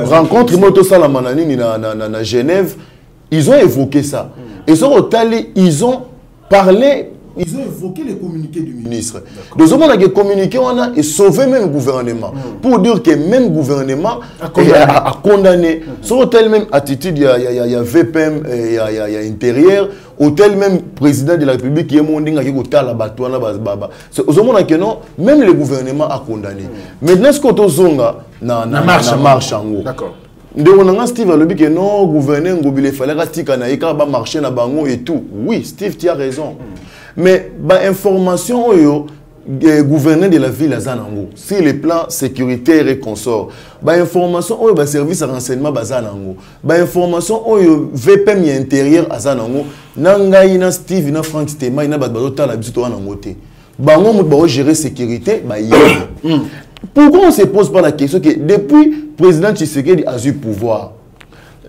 rencontre Moto Salamana dans Genève, ils ont évoqué ça. Et sur le Tali, ils ont parlé. Ils ont évoqué les communiqués du ministre. Donc, on a communiqué et sauvé même le gouvernement. Pour dire que même le gouvernement a condamné. Sur telle même attitude, il y a VPM, il y a intérieur, au tel même président de la République qui est mondial, qui est la batouana, même le gouvernement a condamné. Maintenant, ce qu'on a marche en haut. D'accord. Steve a dit que non, gouverneur, il fallait marcher dans bango et tout. Oui, Steve, tu as raison. Mais l'information gouverneur de la ville à Zanango, sur les plans sécuritaires et consorts, l'information service de renseignement à Zanango, l'information VPM intérieur à Zanango, Nangaïna Steve, na Frank Stema, na Badota la visite à Nangote. Bango gérer la sécurité, pourquoi on ne se pose pas la question que depuis le président Tshisekedi a eu pouvoir,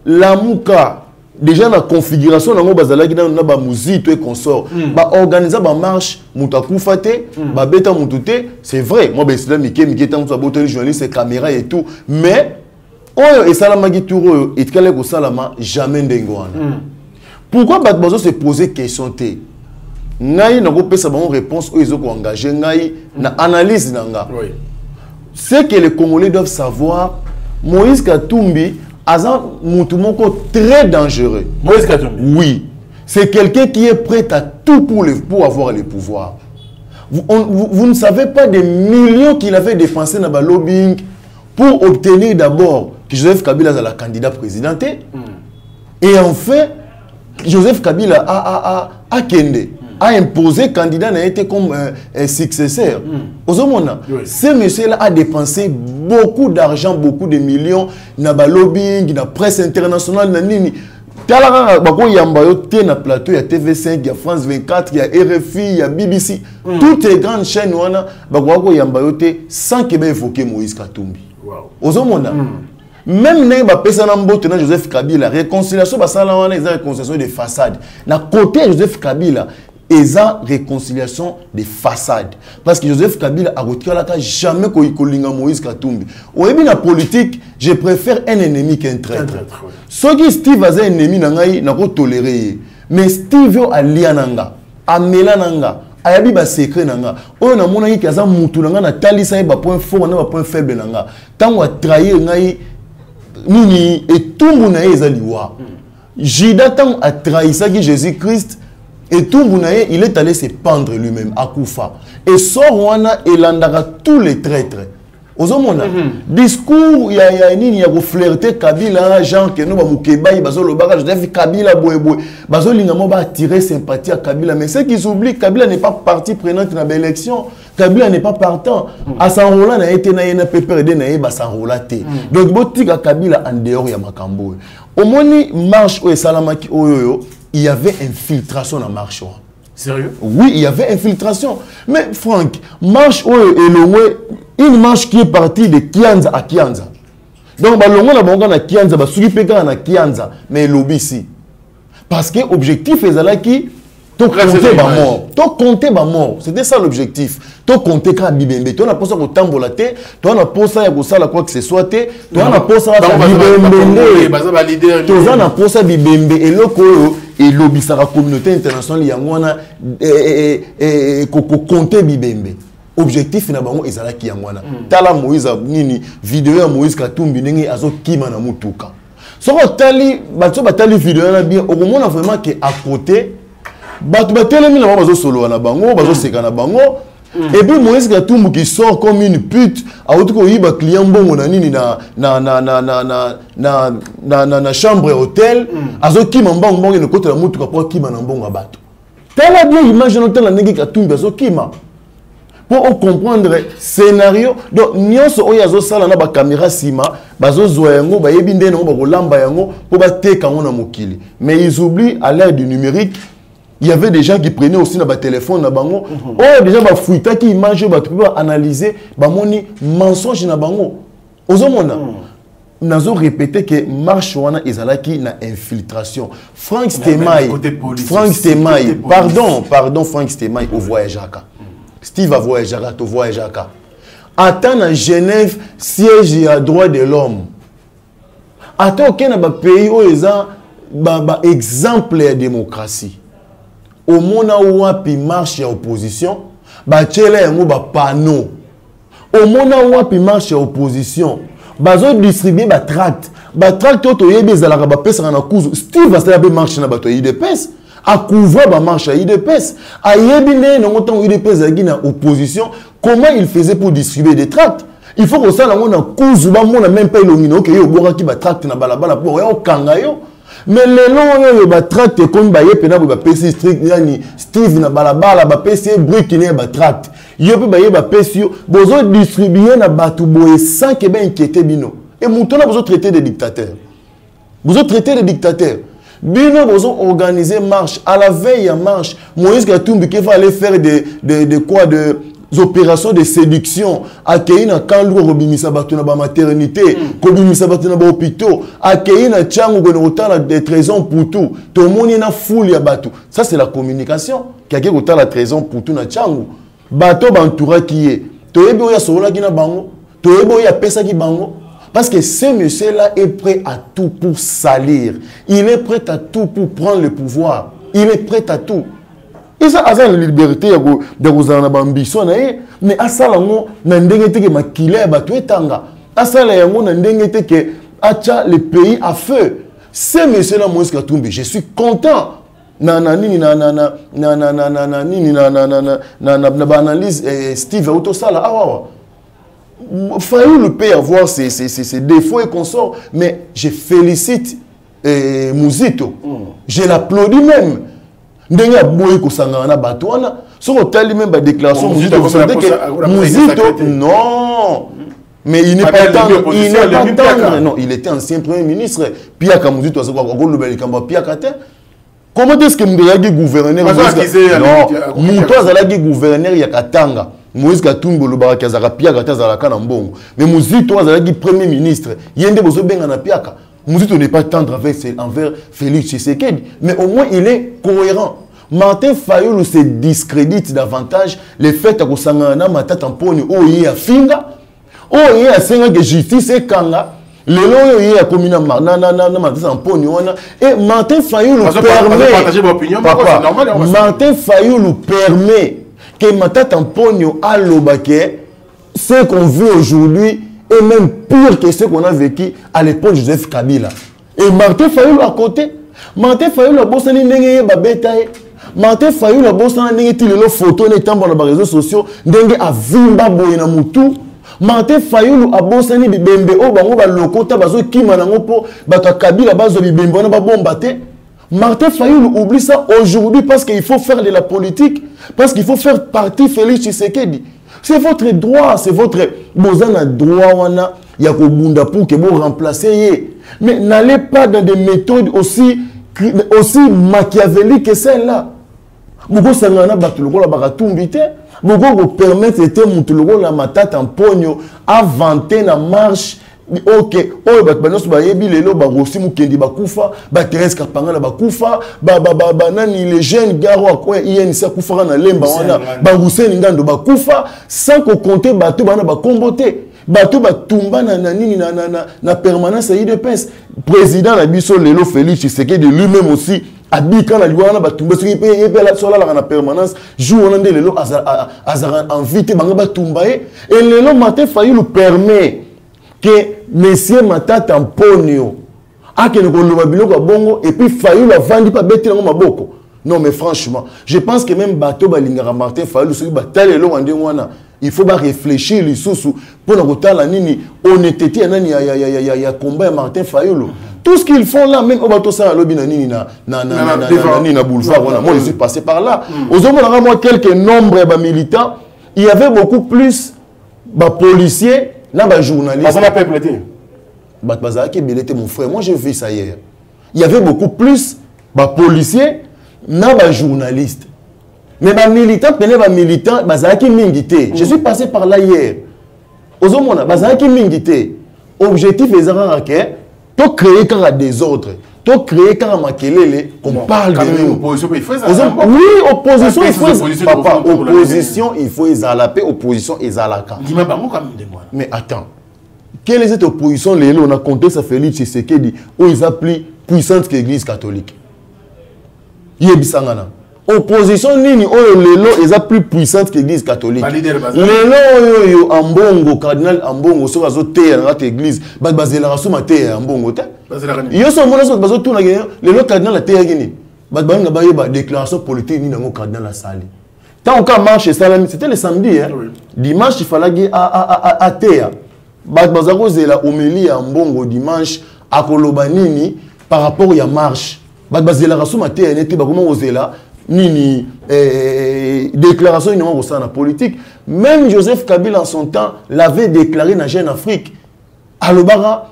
la Mouka, déjà la configuration dans la musique et consort organiser la marche c'est vrai moi journaliste caméra et tout mais jamais pourquoi se poser question réponse ils ont engagé analyse c'est que les Congolais doivent savoir Moïse Katumbi Azan Moutoumoko très dangereux. Moïse Katumbi. Oui. C'est quelqu'un qui est prêt à tout pour avoir le pouvoir. Vous ne savez pas des millions qu'il avait dépensés dans le lobbying pour obtenir d'abord que Joseph Kabila soit la candidat présidenté. Et enfin, Joseph Kabila a Kende. A imposé candidat n'a été comme un successeur. Ce monsieur-là a dépensé beaucoup d'argent, beaucoup de millions dans le lobbying, dans la presse internationale, dans nini. Il y a un plateau, il y a TV5, il y a France 24, il y a RFI, il y a BBC. Toutes les grandes chaînes, il y a sans qu'il ait évoqué Moïse Katumbi. Même si Joseph Kabila, la réconciliation, c'est une réconciliation de façade. Dans côté Joseph Kabila, et ça, réconciliation des façades. Parce que Joseph Kabila a retiré jamais Moïse Katumbi. Au début de la politique, je préfère un ennemi qu'un traître. Ce qui Steve a un ennemi, n'a pas toléré. Mais Steve a liananga, a melananga, ayabi ba secret nanga oyo na mona ki aza mutu nanga na talisa ye ba point fort na ba point faible nanga tango a trahir ngai nini etumbu na ye ezaliwa Judas tango a trahisaki Jésus-Christ etumbu na ye il est allé se pendre lui-même à Koufa et sort wana elandaka tous les traîtres ozomona discours ya nini ya ko flirter Kabila Jean que no ba mukebai bazolo baka je dis Kabila boyeboy bazolinga mo ba attirer sympathie à Kabila mais ceux qui oublient Kabila n'est pas partie prenante dans l'élection Kabila n'est pas partant à s'enrôler na été na yena PPRD na ba s'enrôler donc botika Kabila en dehors ya makambo omoni marche o salamaki oyoyo il y avait infiltration dans marche. Sérieux? Oui, il y avait infiltration. Mais Franck, marche une marche qui est partie de Kianza à Kianza. Donc, balongo na bonga na Kianza, ba suki peka na Kianza, mais lobby ici. Parce que l'objectif est là qui to compter ba mort. To compter ba mort. C'était ça l'objectif. To compter ka bibembe. To na posa ko tambola te, to na posa ya ko sala quoi que ce soit te, to na posa ka bibembe. Baza ba leader. To na posa bibembe eloko et l'obisara communauté internationale yangwana koko compter bibembe. Objectif na bango ezala ki yangwana. Tala Moïse nini vidéo ya Moïse Katumbi ndenge azo kima na mutuka. Soko tali batali vidéo na bien au moment vraiment que à côté batu batelemi na bazo solo na bango bazo seka na bango et puis Moïse Katumbi qui sort comme une pute a autre ko yiba client bongo na nini na chambre hôtel azo kima mbongo mbongo ne côté la mutuka pour kima na mbongo bato tala bien image na tala ndenge Katumbi azo kima pour comprendre scénario donc nyonso oyo azo sala na ba caméra sima bazo zoya yango ba yebi ndene ngo ba kolamba yango pour ba teka ngo na mokili mais ils oublient à l'ère du numérique il y avait des gens qui prenaient aussi na ba téléphone na bango oh déjà ba fuita qui image ba tu peux analyser ba moni mensonge na bango ozomona nazo répéter que marche wana ezalaki na infiltration Franck Stemai pardon Franck Stemai au voyageaka Steve a voyagé à voyager. Attends à Genève, siège à droit de l'homme. Attends aucun pays où ils ont exemple de démocratie. Au monde où on marche à opposition, tchele yango ba panneau. Au monde où on marche à opposition, bazo distribuer ba tract. Ba tract to yebi zalaka ba pesa na kuzu. Steve va se marche na bato IDPS. À couvrir la marche à IDPS. À Yébine, non autant IDPS à opposition, comment il faisait pour distribuer des tracts? Il faut que ça, on a Kouzouba, on a même pas illuminé, ok, yo, bora qui va tracte na balabala pour yo kangayo. Mais les noms, yo, ba tracte comme ba yepena, ba PC strict, yani, Steve na balabala, ba PC brick qui n'est ba tracte. Yo, ba PC, yo, bozo distribuer na batu boye sans que ben inquiété bino. Et mouton a besoin de traiter des dictateurs. Besoin de traiter des dictateurs. Bino bozo organiser marche à la veille à marche Moïse Katumbi qui va aller faire des opérations de séduction accueillir na kanlu robimisa batu na ba maternité kobimisa batu na ba hôpitaux accueillir na changu ko na des trésors pour tout to moni na foule ya batu ça c'est la communication qui a que la trésor pour tout na changu bato bantoura qui est to yebi oya sola ki na bango to yebi oya pesa ki bango. Parce que ce monsieur-là est prêt à tout pour salir. Il est prêt à tout pour prendre le pouvoir. Il est prêt à tout. Et ça, c'est la liberté de Rosanna Bambiso. Mais à ça, on a que makile batouetanga. À ça, on a que acha le pays à feu. Ce monsieur-là, Moïse Katumbi, je suis content. Analyse Steve Autosala. Fayoulou peut avoir ses défauts et consorts, mais je félicite Mouzito. Je l'applaudis même. Ndenga boye ko sangana batwana, so tali même ba déclaration Mouzito non. Mais il n'est pas tendre, non, il était ancien premier ministre. Piaka Mouzito a quoi ko lobeli kamba Piaka te. Comment est-ce que Mdeyagi gouverneur non, Mouto azalagi gouverneur ya Katanga. Moïse Katumbi lobaka azaka Piaka tazalaka na mbongo. Mais Mouzito azalaki premier ministre. Yende bozo benga na Piaka. Mouzito n'est pas tendre envers Félix Tshisekedi, mais au moins il est cohérent. Martin Fayoulou se discrédite davantage le fait que Sangana Matata Mponi oye a finga, oye a senga que justice et kanga. Le long il y a commune et Martin Fayoulou permet Martin Fayoulou permet que Matata Mponyo a l'obaké, ce qu'on vit aujourd'hui est même pire que ce qu'on a vécu à l'époque de Joseph Kabila. Et Martin Fayulu à côté, Martin Fayulu a bossé n'engagé babetaye, Martin Fayulu a bossé n'engagé les photos n'étant dans les réseaux sociaux, n'engagé à vimba boyena mutu. Martin Fayulu a bossé ni bibembe o bango ba lokota bazo kima nango po baka Kabila bazo bibembe na ba bombate. Martin Fayulu oublie ça aujourd'hui parce qu'il faut faire de la politique, parce qu'il faut faire partie Félix Tshisekedi. C'est votre droit, c'est votre... Vous avez un droit, il y a un pour que vous remplaciez. Mais n'allez pas dans des méthodes aussi machiavéliques que celle-là. Vous vous permettre de la matata en pogno à vanter la marche. Ok, oh banos ba yebi lelo ba rosi mukendi ba kufa ba Thérèse Kapanga ba kufa ba nani les jeunes garo quoi ien sa kufa na lemba wana ba Hussein Ngando ba kufa sans ko compter bato bana ba kombote bato ba tumba na nini na permanence à IDPS président la biso lelo Félix Tshisekedi lui-même aussi abika na liwana ba tumba soki pe la sola la na permanence jour on ande lelo azara invité banga ba tumba et lelo Martin Fayulu permet que Monsieur Matata Mponyo a que nous avons bongo et puis Fayulu la vendre pas bête dans maboko. Non mais franchement, je pense que même bateau balingara Martin Fayulu celui bataille lo ande wana, il faut pas réfléchir les sous pour na kotala nini honnêteté nani ya combat Martin Fayulu. Tout ce qu'ils font là même au bateau ça lobi na nini na boulevard wana. Moi je suis passé par là. Aux hommes on a moi quelques nombres de militants, il y avait beaucoup plus de policiers. Là, les journalistes. Mon frère, moi j'ai vu ça hier. Il y avait beaucoup plus de policiers, les journalistes. Mais les militants, je suis passé par là hier. Aux hommes, objectif est de créer quand il y a des ordres. De créer quand on parle de nous. Oui, opposition, il faut. Papa, opposition, il faut exalaper, opposition, exalaka. Mais attends, quelle est cette opposition? On a compté ça Félix Tshisekedi où ils appellent puissante que l'Église catholique. Yebisangana. Opposition nini oyo lelo eza plus puissante que l'Église catholique. Lelo oyo Ambongo cardinal Ambongo so azoteya na église bazela rasuma teya Ambongo te. Yo so mona so bazotuna lelo cardinal ateya gini. Bazanga bayeba déclaration politique ni nango cardinal la sali. Tant qu'on marche salami, c'était le samedi hein. Dimanche il fallait à teya. Bazako zela homélie Ambongo dimanche à Kolobanini par rapport à marche. Bazela rasuma teya neti bakoma ozela nini déclaration inoma au sein de la politique. Même Joseph Kabila en son temps l'avait déclaré dans Jeune Afrique. Alobara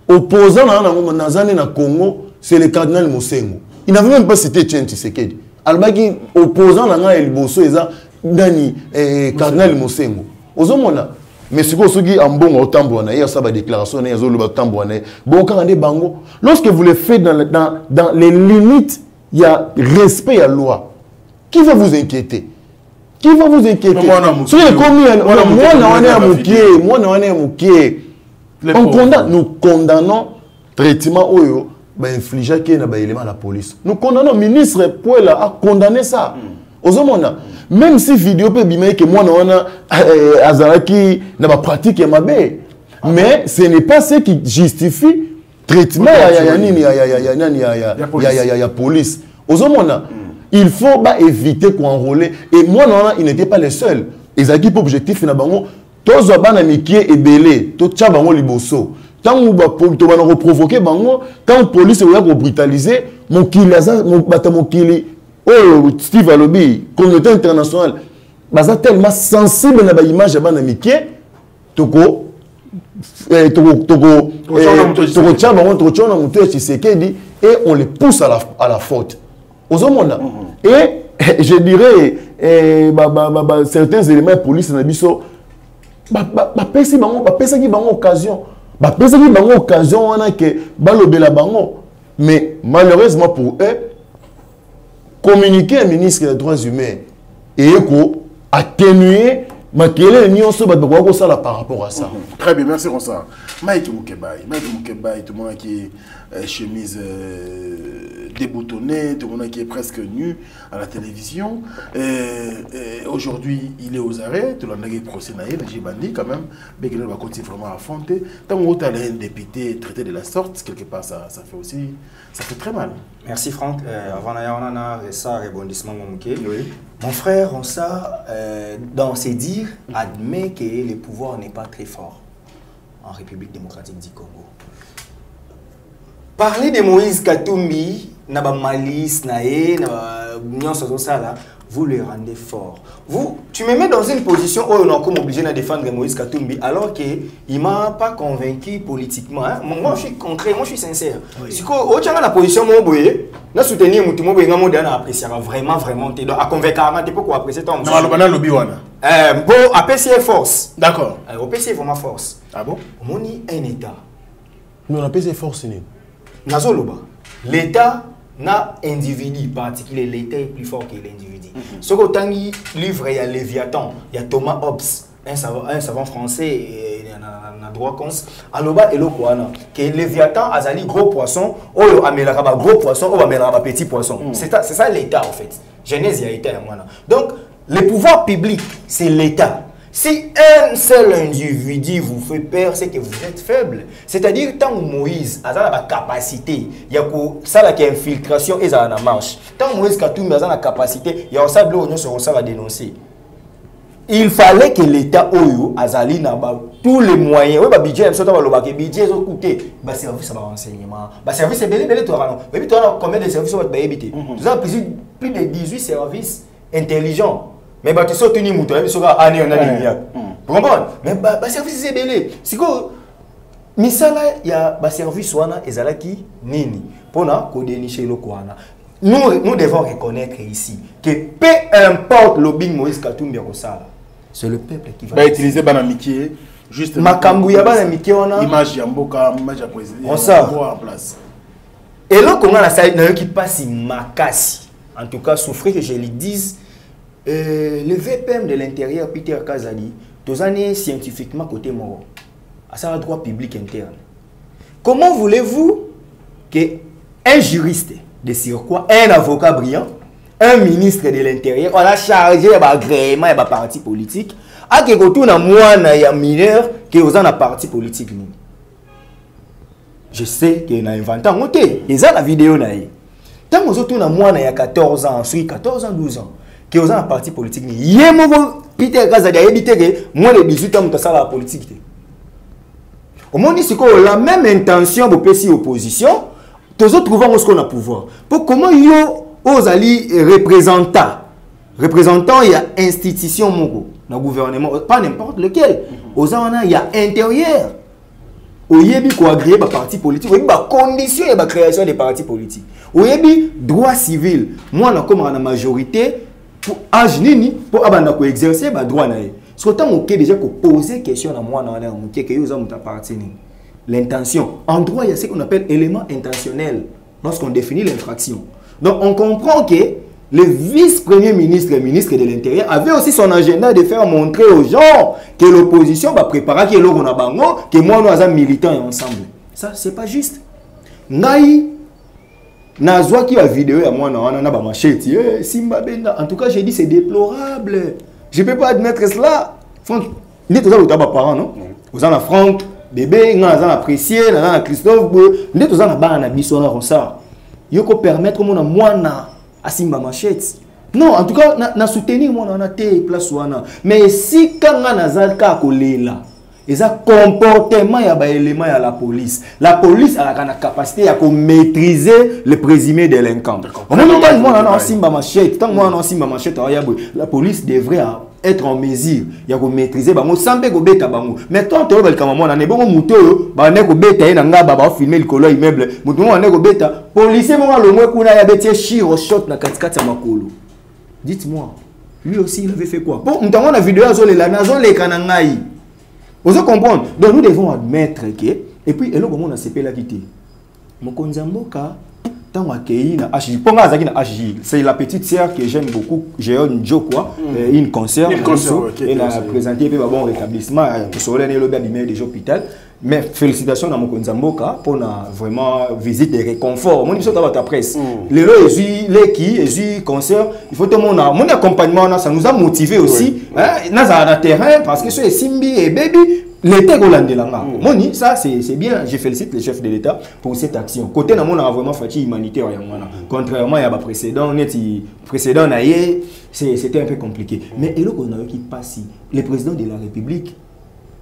opposant na Congo, c'est le cardinal Mosengo. Il n'avait même pas cité Etienne Tshisekedi. Alobaki opposant na El Bosso eza dani cardinal Mosengo. Ozomona mais ce que soki ambongo otambwana il y a ça ba déclaration na zo loba tambwana bon quand on est bango lorsque vous le faites dans les limites. Il y a respect à la loi. Qui va vous inquiéter? Qui va vous inquiéter? Nous condamnons traitement oyo infligé qui na élément la police. Nous condamnons le ministre Pouela à condamner ça. Même si vidéo peut bimer que moi azaraki na ba pratique mabe, mais ce n'est pas ce qui justifie traitement il y a police. Il faut éviter qu'on enrôler. Et moi, il n'était pas le seul. Les équipes objectifs, tous les gens et belé, tous les gens liboso. Tant que vous provoquer, quand la police est brutalisée, mon kili, Steve Alobi, communauté internationale, c'est tellement sensible à l'image de l'amitié, toko et on les pousse à la faute. Et je dirais certains éléments de police na biso pesi occasion que balobela bango, mais malheureusement pour eux communiquer un ministre des droits humains et atténuer makele nyonso bato bakwa kosala par rapport à ça. Très bien, merci Rosa. Maïtou Moukebaï, tout le monde qui est chemise déboutonnée, tout le monde qui est presque nu à la télévision. Aujourd'hui, il est aux arrêts, tout le monde qui est procès naïf, j'ai bandit quand même, mais qu'il va continuer vraiment à affronter. Tant qu'on a un député traité de la sorte, quelque part, ça fait aussi, ça fait très mal. Merci Franck. Avant d'ailleurs, ça rebondissement mon frère, on ça, dans ses dires, admet que le pouvoir n'est pas très fort en République démocratique du Congo. Parler de Moïse Katumbi, naba malice, vous le rendez fort. Vous, tu me mets dans une position où on est comme obligé de défendre Moïse Katumbi, alors qu'il ne m'a pas convaincu politiquement. Hein? Moi, je suis concret, moi, je suis sincère. Si tu as la position, je soutenir vraiment, vraiment. À convaincre, tu peux apprécier ton pour apprécier force. D'accord. Apprécier vraiment force. Ah bon? On est un État. Nous on appelle force. L'État n'a individu particulier, l'État est plus fort que l'individu. Ce que tu as livre, il y a Léviathan, il y a Thomas Hobbes, un savant français, il y a droit cons. Aloba et l'Okwana, que Léviathan a un gros poisson, ou un gros poisson, ou un petit poisson. C'est ça l'État en fait. Genèse, il y a été un. Donc, le pouvoir public, c'est l'État. Si un seul individu vous fait peur, c'est que vous êtes faible. C'est-à-dire, tant que Moïse a la capacité, il y a ça qui infiltration et ça en marche. Tant que Moïse a la capacité, il y a ça à dénoncer. Il fallait que l'État Oyo Azali n'a pas tous les moyens. Oui, budget, le budget, écoutez, service à renseignement, service est belé, toi, combien de services vous avez évité? Vous avez plus de 18 services intelligents. Mais tu sautes une mouton, tu seras année en année. Vous comprenez? Mais le service est belé. Si il y a un service qui nini pour dénicher le Kouana. Nous devons reconnaître ici que peu importe le bing Moïse Katumbi Rosala, c'est le peuple qui va utiliser Banamiki. Juste image Yamboka, image à président. On en place. Et là, on a la salle qui passe Makasi. En tout cas, souffrir que je le dise. Le VPM de l'intérieur, Peter Kazali, tous années scientifiquement côté mort, à ça le droit public interne. Comment voulez-vous qu'un juriste de surcroît, un avocat brillant, un ministre de l'intérieur, on a chargé d'agrément et de parti politique, à que tout na moi na mineur que vous en a parti politique nous. Je sais qu'il y a inventé un côté, ils ont la vidéo na. Tant que vous na moi na 14 ans, 14 ans, 12 ans. Que vous avez un parti politique. Peter Kazadi a évité que moins de 18 ans, vous avez la politique. Au moins, c'est la même intention pour passer opposition, tous autres trouvons ce qu'on a pouvoir. Pour comment ils ont ali représentants, il y a institution dans le gouvernement, pas n'importe lequel. Il y a intérieur. Il y a des partis politiques, il y a des conditions de création des partis politiques. Il y a des droits civils. Moi, comme la majorité, pour âge nini pour abandonner exercer ba droit na ye. Ce temps OK déjà ko poser question à moi na que vous avez appartenir. L'intention en droit il y a ce qu'on appelle élément intentionnel lorsqu'on définit l'infraction. Donc on comprend que le vice-premier ministre et ministre de l'Intérieur avait aussi son agenda de faire montrer aux gens que l'opposition va préparer que l'on a bango que moi nous sommes militants et ensemble. Ça c'est pas juste. Ngai Nazwa qui a vidéo à moi, on a machette. Simba Benda. En tout cas, j'ai dit c'est déplorable. Je ne peux pas admettre cela. Franck, vous êtes tous les parents, non? Vous avez Franck, bébé, vous avez apprécié, vous avez Christophe, vous êtes tous les parents, vous avez ça. Il faut permettre moi à Simba machette. Non, en tout cas, na soutenir moi on a té place wana. Mais si quand on a zalka kolela, et ça comportement ya ba élément ya la police. La police a la capacité à maîtriser le présumé délinquant. En même temps, moi on a simba machette, tant moi on a simba machette, la police devrait être en mesure ya ko maîtriser bango sambe ko beta bango. Mais tant to bel kama moi na ne bongo muto ba ne ko beta ina nga ba filmer le colo immeuble. Muto mo ne ko beta, policier mo lo mwe kuna ya betie shiro shot na katikati ya makolo. Dites-moi, lui aussi il avait fait quoi? Bon, nous avons la vidéo azole la nazo le kanangai. Vous comprenez? Donc nous devons admettre que et puis et là comment on a CP la quitté. Mokonzamboka tant accueilli na HJ. Ponga azaki na HJ. C'est la petite sœur que j'aime beaucoup, Géon Djokwa, une concert. Elle a présenté un bon rétablissement. Soleil et l'obé abîmé des hôpitaux. Mais félicitations à Mokonza Mboka pour na vraiment visite et réconfort. Mon émission dans ta presse. Les lois et concert, il faut tout mon accompagnement, ça nous a motivé aussi. Dans le terrain parce que c'est Simbi et Baby. L'été hollandais là. Moni, ça c'est bien. Je félicite le chef de l'État pour cette action. Côté na mon a vraiment fait humanitaire. Contrairement à la précédent, c'était un peu compliqué. Mais et là qu'on a qui passe, le président de la République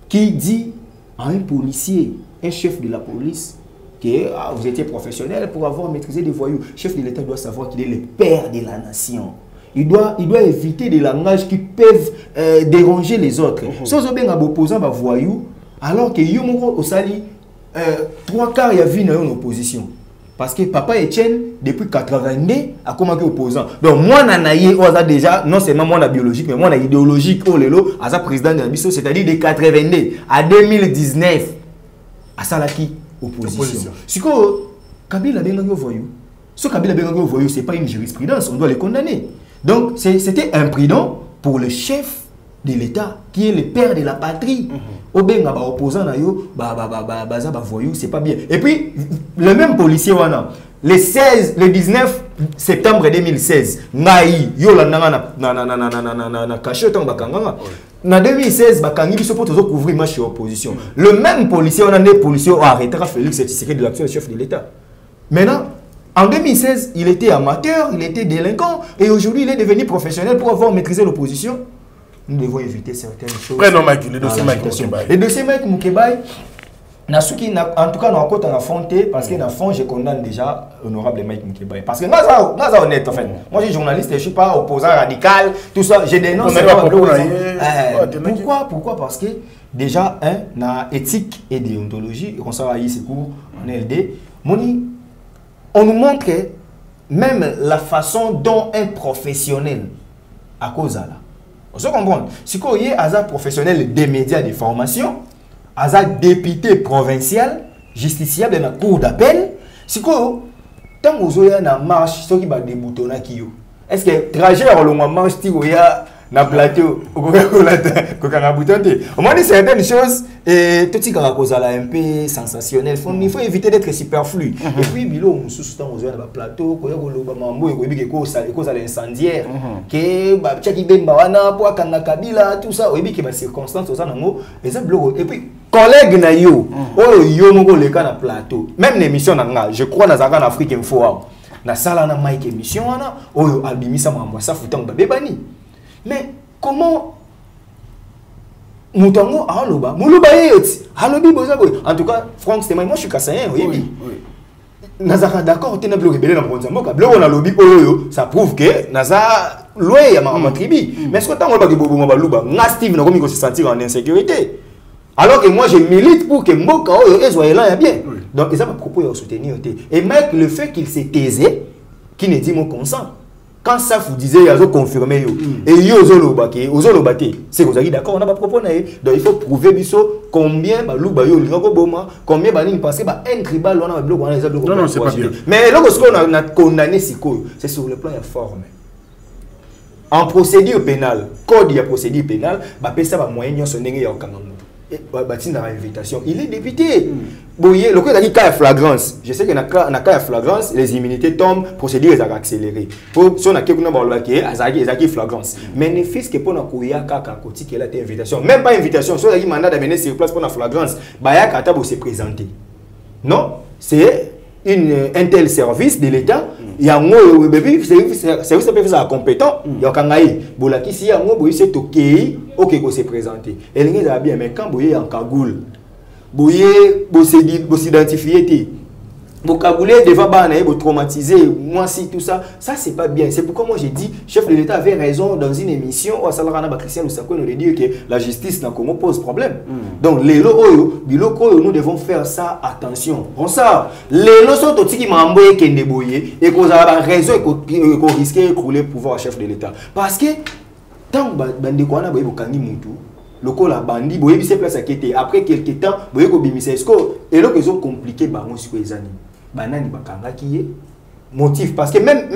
qui dit à un policier, un chef de la police, que vous étiez professionnel pour avoir maîtrisé des voyous. Le chef de l'État doit savoir qu'il est le père de la nation. Il doit éviter des langages qui peuvent déranger les autres. Si vous avez un opposant, un voyou, alors que Yomoko Osali, 3/4 il y a vu dans opposition. Parce que Papa Etienne, depuis 82, a commencé opposant. Donc, moi, Nanaye, on a déjà, non seulement moi, biologique, mais moi, idéologique, oh lelo, à sa président de la mission, c'est-à-dire de 82 à 2019, à Salaki, opposition. Si Kabila Bengango voyou, ce Kabila Bengango voyou, ce n'est pas une jurisprudence, on doit les condamner. Donc, c'était imprudent pour le chef de l'État, qui est le père de la patrie. Obenga ba opposant na yo ba voyou, c'est pas bien. Et puis le même policier le 19 septembre 2016, ngai yo la na caché tant bakanga. Na 2016 bakangi biso pour couvrir marche opposition. Le même policier a arrêté Félix Tshisekedi de l'action du chef de l'État. Maintenant en 2016, il était amateur, il était délinquant et aujourd'hui il est devenu professionnel pour avoir maîtrisé l'opposition. Nous devons éviter certaines choses. Le dossier Mike Moukebaye. Le dossier Mike Moukebaye, en tout cas, nous avons affronté parce que dans le fond, je condamne déjà honorable Mike Moukebaye. Parce que nous sommes honnêtes, en fait. Moi, je suis journaliste, je ne suis pas opposant radical, tout ça. Je dénonce. Pourquoi? Parce que déjà, dans l'éthique et déontologie, on s'en va y cours en LD, on nous montre même la façon dont un professionnel, à cause de là, on se comprend. Si vous avez un professionnel des médias de formation, un député provincial, justiciable dans la cour d'appel, si vous tant que vous avez une marche, ce qui va débouter, est-ce que trajet à l'on marche, si vous avez na plateau, au moins certaines choses, et tout ce qui est un peu sensationnel, il faut éviter d'être superflu. Et puis, bilo, on sous temps sur le plateau, il y a des causes incendiaires, que Tchaki Bembawana, Poakanga Kabila, tout ça, il y a des circonstances, et puis, collègues na yo, yo mongo le cas na plateau, même l'émission na je crois dans en Afrique Info, na sala na Mike émission na, oyo albimisa mamwa ça foutant babebani. Mais comment Moutango a loba en tout cas, Franck Stémaï, moi je suis Kassayen, oui. Nazara d'accord, tu n'as pas rebellé dans le Mboka. On a lobby, ça prouve que Nazara loé à ma tribu. Mais ce que tu as dit, Steve n'a pas se sentir en insécurité. Alors que moi je milite pour que Mboka soit là bien. Donc, ils ont propos à soutenir. Et mec, le fait qu'il s'est taisé, qui ne dit mon consent. Quand ça vous disait, ils ont confirmé. Et ils ont battu. C'est vous avez d'accord, on n'a pas proposé. Donc il faut prouver combien combien parce que un tribal on a bloc on a des blocs. Non, c'est pas bien. Mais lorsqu'on a condamné Siko, c'est sur le plan de forme. En procédure pénale, code de procédure pénale, ça va moyen son négé au Cameroun. Invitation. Il est député. Boye, le cas de flagrance. Je sais que dans le cas de flagrance, les immunités tombent, procédure est accélérée. Pour si on a quelqu'un qui a flagrance. Mais ne fils que pour na koya kaka koti qui a été invitation. Même pas invitation. Si on a un mandat d'amener sur place pour la flagrance, baya kata pour se présenter. Non, c'est un tel service de l'État. Il y a un service compétent. Il y a un bolaki si un boy c'est ok se présenter. Et les gens bien mais quand boy en cagoule, boy s'identifier Vous cagoulez devant Bana, vous traumatisez, moi si tout ça, ça c'est pas bien. C'est pourquoi moi j'ai dit, chef de l'État avait raison dans une émission où Salarana Christian Lusako nous dire que la justice dans le Congo pose problème. Donc les lots, nous devons faire ça attention. Bon ça, les lots sont aussi qui m'ont envoyé qui débrouillé et qu'on a raison et qu'on risquait d'écrouler le pouvoir au chef de l'État. Parce que tant que Bandekwana Boye Bokangi Moutou, le col a bandi, Boye Bisse place à quitter. Après quelques temps, Boye Kobimise Esko, et là qu'ils ont compliqué Baron sur les années. Banani bakanga kiye motif parce que même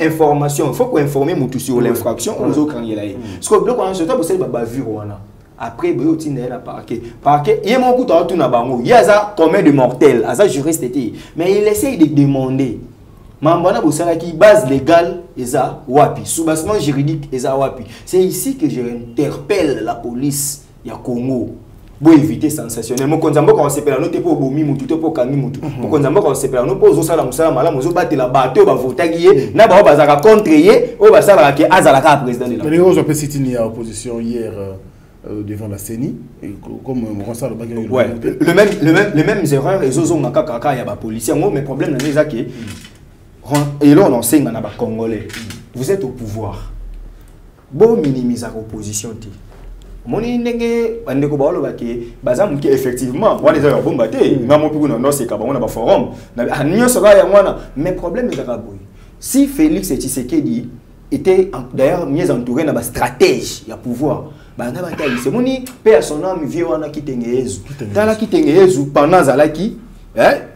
information il faut qu'on informer mutu sur l'infraction aux autres quand il est parce que donc on se tape c'est bavure wana après boyo tine na parquet il y a mon coup tout na bango il y a ça combien de mortels à ça juriste était mais il essaye de demander mambana bosala qui base légale eza wapi sous-bassement juridique eza wapi c'est ici que je interpelle la police ya Congo pour éviter sensationnel mo konzambo ko sepela no te po bomi mutu te po kami mutu mo konzambo ko sepela no po zo sala musala mala mo zo batela bato ba votaki ye na ba bazaka contre ye o ba sala ke azala ka président de la mais on peut citer une opposition hier devant la CENI et comme on constate les mêmes erreurs et zo ngaka kaka ya ba policier mo mais problème na les que et là on enseigne na ba congolais vous êtes au pouvoir bon minimiser l'opposition ti moni ndenge bande ko baolo bake bazamu ki effectivement wana za bomba te ngamo piku na ndose ka bana ba forum na anyo sera ya mwana mais problème est boy si Félix Tshisekedi était d'ailleurs mieux entouré na ba stratège ya pouvoir bana ba tali c'est moni pe son âme vie wana kitengeyezu tala kitengeyezu pendant zalaki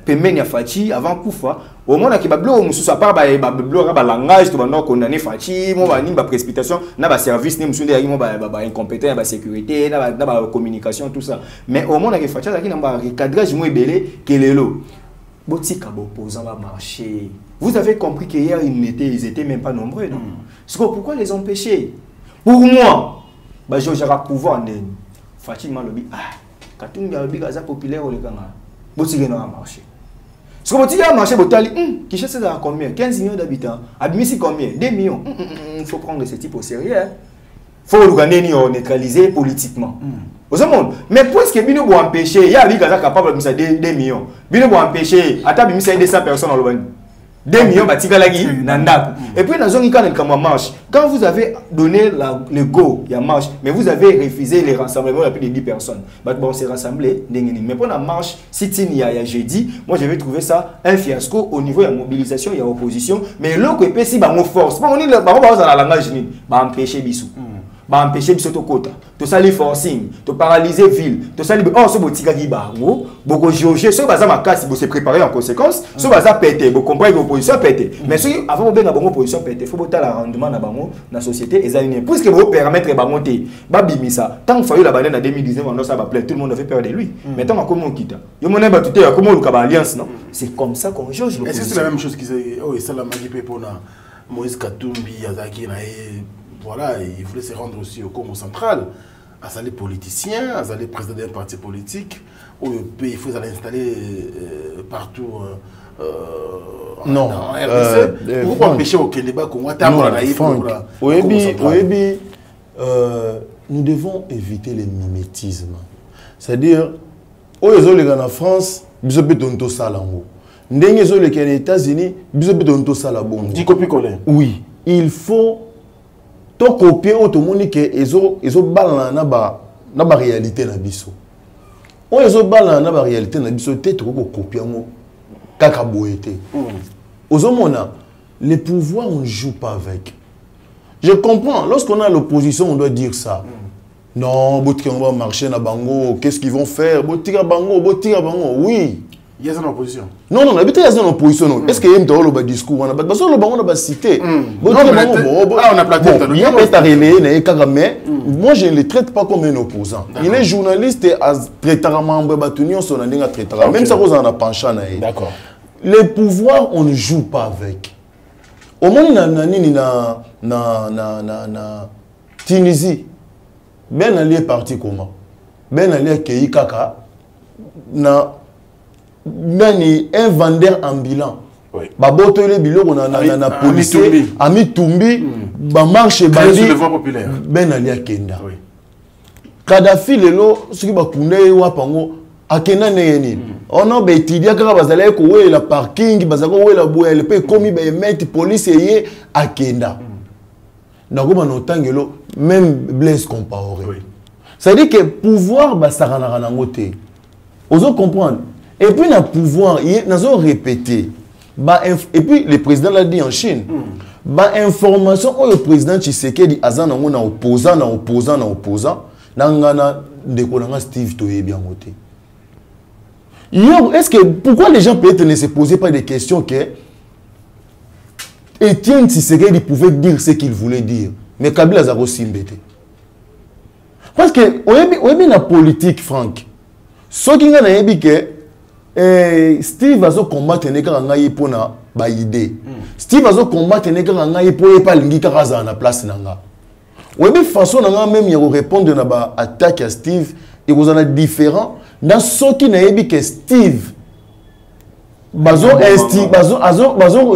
pemeni ya Fachi avant kufa au moins ki bablo mususu à part ba bablo ba langage to bana condamner Fachi mo ba ni ba précipitation na ba service ni musunde ya mo ba incompétent ba sécurité na ba communication tout ça mais au moins ki Fachi la ki na ba cadrage mo ebele kelelo botika ba opposant ba marcher vous avez compris que hier ils étaient même pas nombreux non pourquoi les empêcher pour moi ba jojara pouvoir ndeni Fachi malobi katunga lobi kaza populaire o le kanga botika na marcher. Ce que tu as marché, qui cherche à combien 15 millions d'habitants. Admis combien 2 millions. Il faut prendre ce type au sérieux. Il faut le neutraliser politiquement. Mais puisque Bino pour empêcher, il y a des gens capables de 2 millions. Bino pour empêcher, à table, il y a 200 personnes dans le 2 millions, et puis, quand vous avez donné le go, il y a marche, mais vous avez refusé les rassemblements de plus de 10 personnes. Bon, on s'est rassemblés, mais pour la marche, si il y a jeudi, moi je vais trouver ça un fiasco au niveau de la mobilisation, il y a opposition, mais l'autre est si on force, on dit la langage, empêcher bisou. Empêcher biso to kota to sali forcing to paralyser ville to sali ce botika ki bango boko jauger so baza makasi bo se préparer en conséquence so baza pété bo comprendre opposition pété mais si avant benga bango opposition pété faut botta la rendement na bango na société ezali puisque bo permettre bango te ba bimisa tant fayu la banane en 2019 on ça ba plaît tout le monde avait peur de lui mais tant comment kita yo mona ba tuté ya comment luka ba alliance non c'est comme ça qu'on jauge l'opposition. Est-ce que c'est la même chose qui oh et ça la magie pe pona Moïse Katumbi Yazaki na voilà, il voulait se rendre aussi au Congo central, à ça les politiciens, à ça les présidents d'un parti politique, où il faut l'installer partout non, en RDC. Pourquoi empêcher au Québec qu'on va nous devons éviter le mimétisme. C'est-à-dire, aux en France, ils ont besoin ça là-haut. Ndenge les États-Unis, ils ont besoin de ça là-bas. Oui, il faut to copier automoni que ezo bala na ba réalité na biso o ezo bala na ba réalité na biso te to ko copier ngo kaka boyete ozomona les pouvoirs on joue pas avec. Je comprends lorsqu'on a l'opposition on doit dire ça non botika on va marcher na bango qu'est-ce qu'ils vont faire botika bango oui. Il y a une opposition. Non, il y a une opposition. Est-ce qu'il y a un discours? On a cité. On a platé. Moi, je ne le traite pas comme un opposant. Il est journaliste et même ça, on a penché. D'accord. Les pouvoirs, on ne joue pas avec. Au moins, na Tunisie, Ben Ali est parti comment? Ben Ali est Kei Kaka. Nani un vendeur ambulant. Baboto le biloko na police ami Tumbi ba marche bandi Ben Ali akenda. Kadhafi lelo soki ba kunde wa pango akenda neni. Ono be tidia kaka bazala ko we la parking bazako we la boye pe komi ba mettre police ye akenda. Nakoma no tangelo même Blaise Compaoré. Ça dit que pouvoir ba sarana nango te. Ozo comprendre. Et puis, le pouvoir, ils ont répété. Et puis, le président l'a dit en Chine. Information, le président Tshisekedi a dit opposant, Steve Toye bien voté. Est-ce que pourquoi les gens peut-être ne se posaient pas des questions que Etienne Tshisekedi pouvait dire ce qu'il voulait dire. Mais Kabila Zaro Simbete. Parce que, on la politique, Franck. Ce qui est dit que Steve va combattre les gens qui ont une idée. Steve va combattre les gens qui ont pas la place. Oui, mais façon même il répondre à l'attaque à Steve, et vous en êtes différent. Dans ce qui est dit que Steve bazo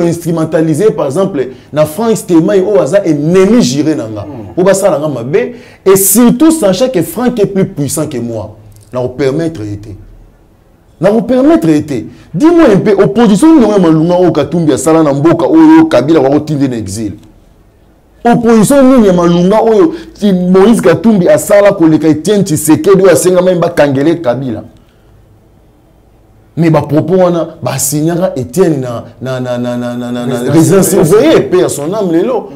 instrumentaliser par exemple na France Stéma ou aza ennemi géré nanga pour ça la mabe et surtout sachant que Franck est plus puissant que moi na vous permettre été dis-moi un peu opposition no malunga o Katumbi asala na mboka oyo Kabila wa otinde na exil opposition no malunga oyo ti Moïse Katumbi asala ko leka Etienne Tshisekedi o asenga memba kangele Kabila. Mais propos on signera Etienne na résidence surveillée paix à son âme lelo.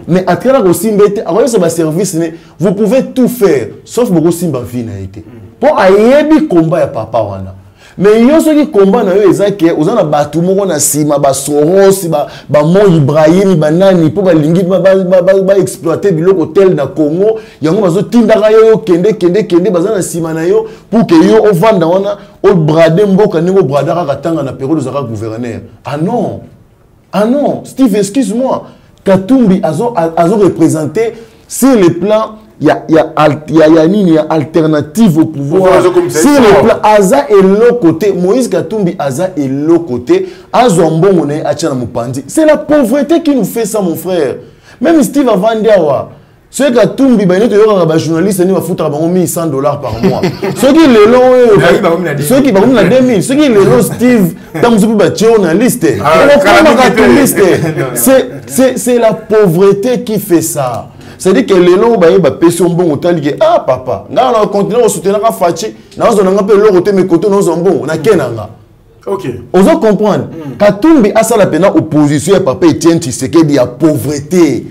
Mais à travers aussi mbete alors ça service vous pouvez tout faire sauf beaucoup simba vie na été. Pour ayebi combat ya papa wana. Mais yo ceux qui combat na yo ezake ozana batu moko na sima ba Soros ba Mo Ibrahim ba nani pour ba lingi ba exploiter biloko tel na Congo yango bazo tindaka yo kende bazana sima na yo pour que yo ovanda wana o brade mboka ningo bradaka katanga na période zaka gouverneur. Ah non Steve excuse-moi Katumbi azo représenté sur le plan il y a alternative au pouvoir. Si le plan Aza est l'autre côté, Moïse Katumbi Aza est l'autre côté, Azombo Moné Achana Mupandi. C'est la pauvreté qui nous fait ça, mon frère. Même Steve Avandiawa, ceux Katumbi, les journalistes, ils vont foutre $100 par mois. Ceux qui les longs, ceux qui vont la 2000, ceux qui les longs, Steve, tant que vous êtes journaliste, c'est la pauvreté qui fait ça. C'est-à-dire que les gens ont péché bon autant que ah papa, on continue à soutenir la fachi, on a peu l'eau côté mes côtés nous sommes bons, on a kenanga. OK. On doit comprendre. Katumbi a ça la peine opposition à papa Etienne Tshisekedi a pauvreté.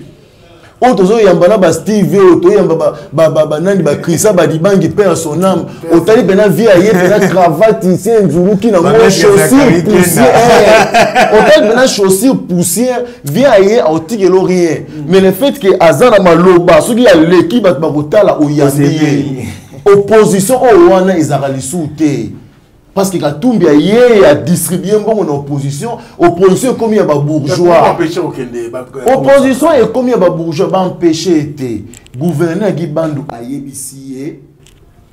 Otozo yambana ba Steve oto yamba ba nani ba Krisa ba dibangi père son âme. Otali pena vie aye pena cravate ici nzulu ki na chaussure poussière. Otali pena chaussure poussière vie aye otikelo rien. Mais le fait que azana maloba soki ya leki ba kotala oyambi. Opposition o wana izakali soute. Parce que Katumbi a distribué bon en opposition. Opposition comme il y a des bourgeois. Opposition est comme il y a des bourgeois. Empêcher été. Gouverneur Guy Bandou a yébissé.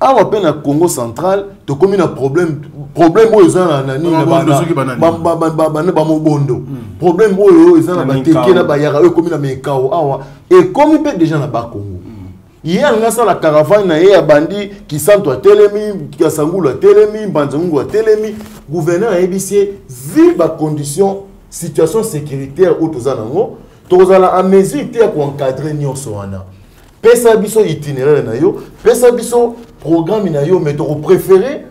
À la peine à Congo central, tu as comme un problème. Problème où ils ont un ani. Problème où ils ont un teke na bayara. Eux comme un mekao. Et comme il peut déjà na bas Congo. Hier, on a la caravane à Bandi qui sent à Telemi, qui a Sangoul à Telemi, Banzangou à Telemi. Gouverneur a ébissé, vu la condition, situation sécuritaire où tu as la mesure pour encadrer nos soins. Pesa biso itinéraire na yo, pesa biso programme na yo, mais tu préféré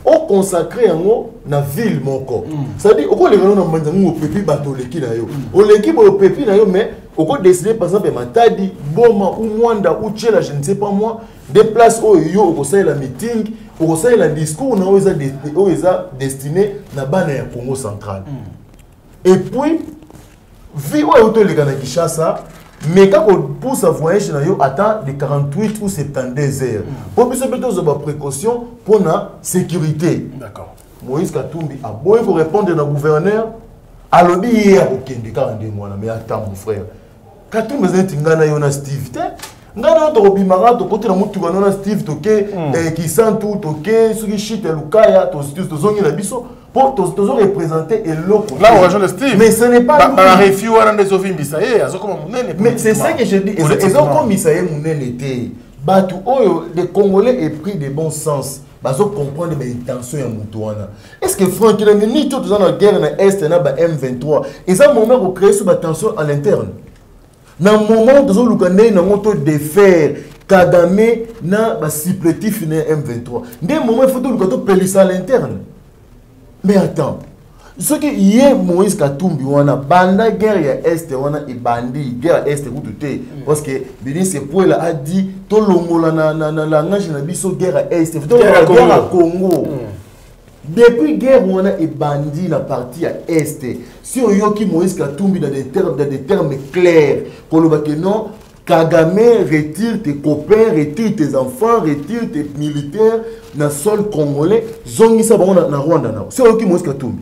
au consacrer en na ville moko. C'est-à-dire, au les gens au pépi bateau leki na yo. Au leki au pépi na yo, mais au décider par exemple Matadi, Boma ou Mwanda ou Tchela, je ne sais pas moi, des places où yo au conseil la meeting, au conseil la discours na où ils a destiné na bana ya Congo central. Et puis vi où auto les gars na Kinshasa. Mais quand on pousse à voyager, on attend de 48 ou 72 heures. Pour que nous ayons précaution pour la sécurité. D'accord. Moïse Katumbi a beau répondre à gouverneur. À l'objet hier, ok, de 42 mois, mais attends mon frère. Katumbi est un Steve. Ngana to bimara to côté na mutu na Steve toke qui sent tout toke ce qui chite lukaya to zongi na biso pour to représenter et l'autre. Là on rejoint le Steve. Mais ce n'est pas la refus wana des ovimbi ça azo comme munene. Mais c'est ça que je dis, ils ont comme ça munene était. Batu oyo les Congolais est pris de bon sens. Bazo comprendre les intentions ya mutu wana. Est-ce que Franck il ni tout dans la guerre na est na ba M23. Ils ont moment pour créer sous tension à l'interne. Dans le moment où nous avons défaire Kagame na ba supplétif na M23. Dans le moment il faut que nous pélisser à l'interne. Mais attends, ce qui est Moïse Katumbi wana banda guerre ya est wana et bandi guerre est tout tout parce que Bénin c'est pour a dit to longola na langage na biso guerre est to guerre Congo. Depuis guerre, on a bandit la partie à Est. Si on yoki Moïse Katumbi dans des termes clairs, qu'on le voit que non, Kagame retire tes copains, retire tes enfants, retire tes militaires dans le sol congolais, zongi ça va na Rwanda. Si on yoki Moïse Katumbi,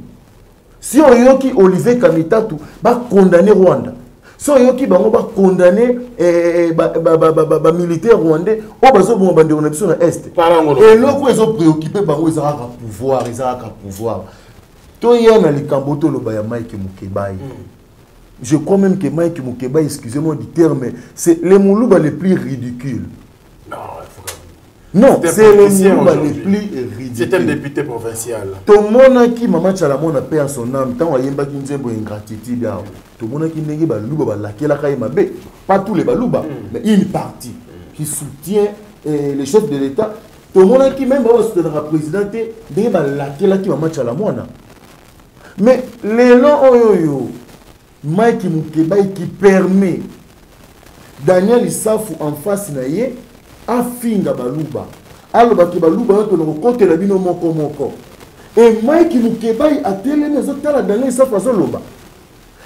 si on yoki Olivier Kamitatu, va condamner Rwanda. Si on yoki bango va condamner militaire rwandais, on va se bombarder on est na Est. Et là où ils ont préoccupé bango ils ont pouvoir, ils ont pouvoir. Toi hier na likamboto lo ba ya Mike Mukebai. Je crois même que Mike Mukebai, excusez-moi du terme, c'est les Moulouba les plus ridicules. Non, c'est les Moulouba les plus ridicules. C'est un député provincial. Tout le monde qui m'a Chalamon a payé son âme, tant qu'il y a une ingratitude, tout le monde qui n'est pas Balouba, pas tous les Balouba, mais une partie qui soutient les chefs de l'État. Tout le monde qui même va soutenir la présidente, n'est pas laquelle qui m'a Chalamon. Mais les noms, Mike Mukebai qui permet Daniel Issafou en face naie a finga baluba aloba ki baluba to le côté la bino moko moko et Mike Mukebai a télé les autres la Daniel Issafou azoloba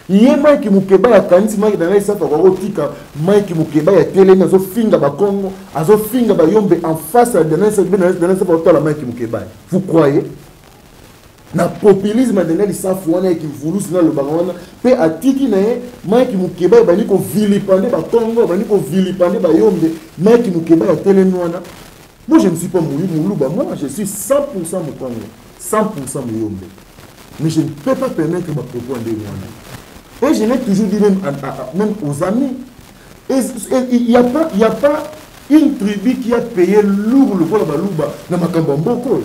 yé Mike Mukebai a kanisi Mike Daniel Issafou ko tika Mike Mukebai a télé les autres finga ba Congo azo finga ba yombe en face à Daniel Issafou to la Mike Mukebai vous croyez na populisme de Daniel Issafou wana qui voulu sina le bagwana pe atiki na ye Mike Mukebai bani ko vilipande ba Congo bani ko vilipande ba yombe Mike Mukebai a télé wana. Moi je ne suis pas Moulouba, moi je suis 100% Mukongo, 100% Mouyombe. Mais je ne peux pas permettre ma propos de moi. Et je l'ai toujours dit même aux amis. Il n'y a pas une tribu qui a payé lourd le vol de Balouba dans ma Kambamboko.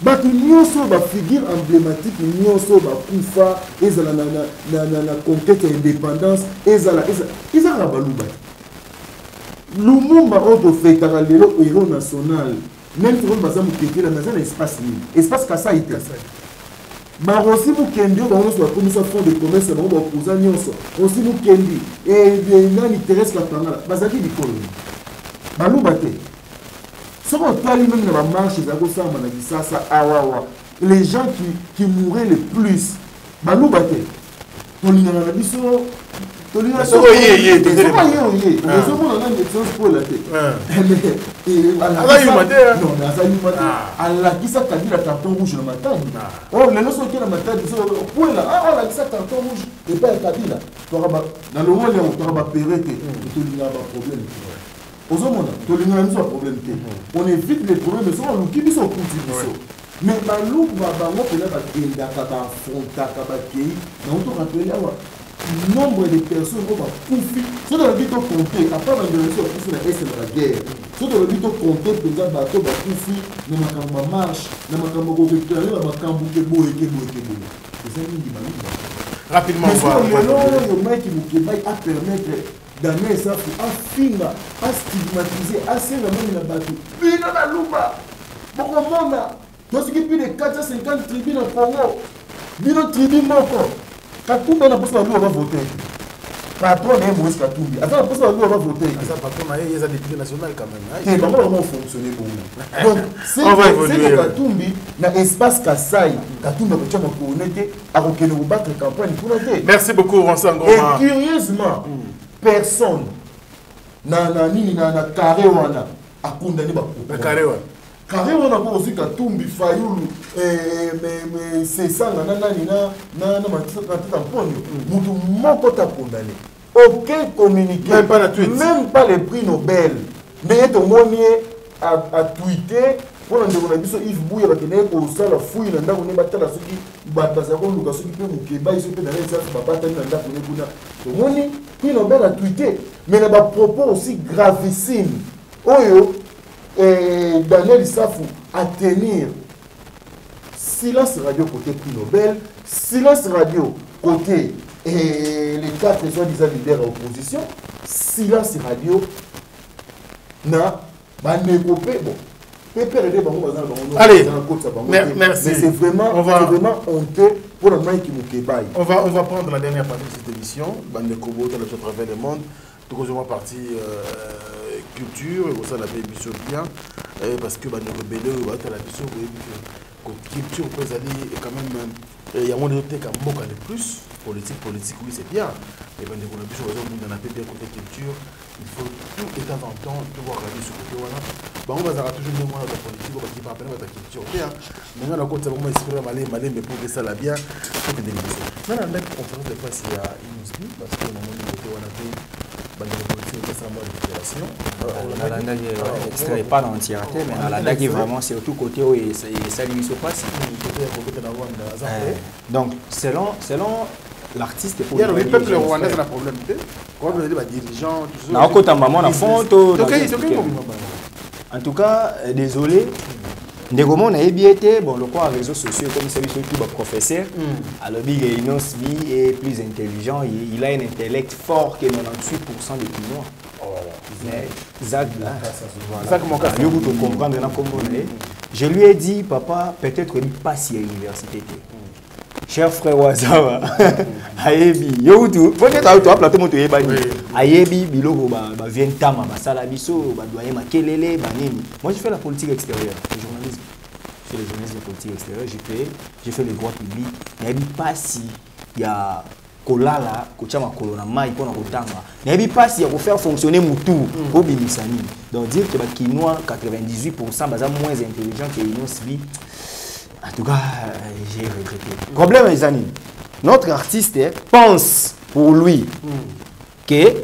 Batu nyonso ba figure emblématique nyonso ba kufa ezala na conquête indépendance ezala Balouba. Lumumba auto fêtera lelo héros national même si on baza mukeke la maison espace libre espace kasa ite ba aussi mukendi ba on soit comme ça fond de commerce ba opposa nyonso aussi mukendi et nani Thérèse Katanga bazaki bikolo Balouba te. Ce qu'on parle même dans la marche, les gens qui mouraient le plus, Balouba te. On évite les problèmes, mais on qui sont mais nombre de personnes qui ont confié. Si on a dit compter, à part la direction de la guerre, si on a dit compter, par exemple, bateau, confié, nous avons marche, nous avons récupéré, nous avons c'est ça qui dit rapidement, le mec qui a permettre Daniel Issafou à finir, à stigmatiser, à serrer la main dans la bateau. Puis dans la louba, beaucoup de monde, il y a plus de 450 tribus dans le Congo. Bino tribu moko. Katumbi na posa lui va voter. Patron est Moïse Katumbi. Attends, posa lui va voter. Ça patron il y a des députés nationaux quand même. C'est comment fonctionner pour nous. Donc c'est Katumbi na espace Kasai. Katumbi va tchama connaître à aucun battre campagne pour la. Merci beaucoup Vincent Ngoma. Et curieusement, personne na carré wana a condamné ba. Na carré wana. Carré on a aussi Katumbi Fayulu c'est ça na matita ponyo mutu moko ta condamné aucun communiqué même pas la tweet même pas le prix Nobel mais to monier a tweeté pour ndeko na biso Yves Bouya bakene ko sala fouille na ndako ne batala soki baza ko luka soki pe mukeba iso pe na lesa babata na ndako ne kuna to moni prix Nobel a tweeté mais na ba propos aussi gravissime oyo Daniel Issafou à tenir silence radio côté prix Nobel, silence radio côté les 4 soi-disant leaders à opposition, silence radio na banégopé bon. Allez, merci. Mais c'est vraiment honteux pour le mec qui nous kébaille. On va prendre la dernière partie de cette émission, Bandekobo, à travers le monde. Tout simplement partie culture, et ça la émission bien, parce que Bandeko Bélé, la mission, culture peut aller quand même il y a un autre qui a le plus politique oui c'est bien mais quand on a plus on a peut-être côté culture il faut tout de temps en temps devoir regarder ce côté voilà on va toujours dire moi la politique on va qui parler de la culture bien mais on a côté vraiment espérer malé mais pour que ça la bien faut que délivrer maintenant la conférence de presse il y a Inosbi parce que on a côté on a fait extrait pas dans l'entièreté mais à la date vraiment c'est tout côté où ça lui se passe donc selon l'artiste il y a le peuple rwandais a un problème quand on a des dirigeants en tout cas désolé Ndegomon a été bon le quoi réseaux sociaux comme celui qui est professeur alors Big Inosbi est plus intelligent il a un intellect fort que 98% des Kinois. Mais Zach là vous comprendre je lui ai dit papa peut-être il passe à l'université cher frère Wazawa ayebi yo tout peut-être tu as plateau moto yebani ayebi biloko ba vient tama basala biso ba doyer makelele ba nini moi je fais la politique extérieure le journalisme je fais les journalistes de politique extérieure j'ai fait le droit public n'ayebi pas si il y a kolala kocha makolo na mai pona kotanga n'ayebi pas si il y a faire fonctionner mutu pour bimisani donc dire que ba Kinois 98% baza moins intelligent que Inosbi. En tout cas, j'ai regretté. Le problème, les amis, notre artiste pense pour lui que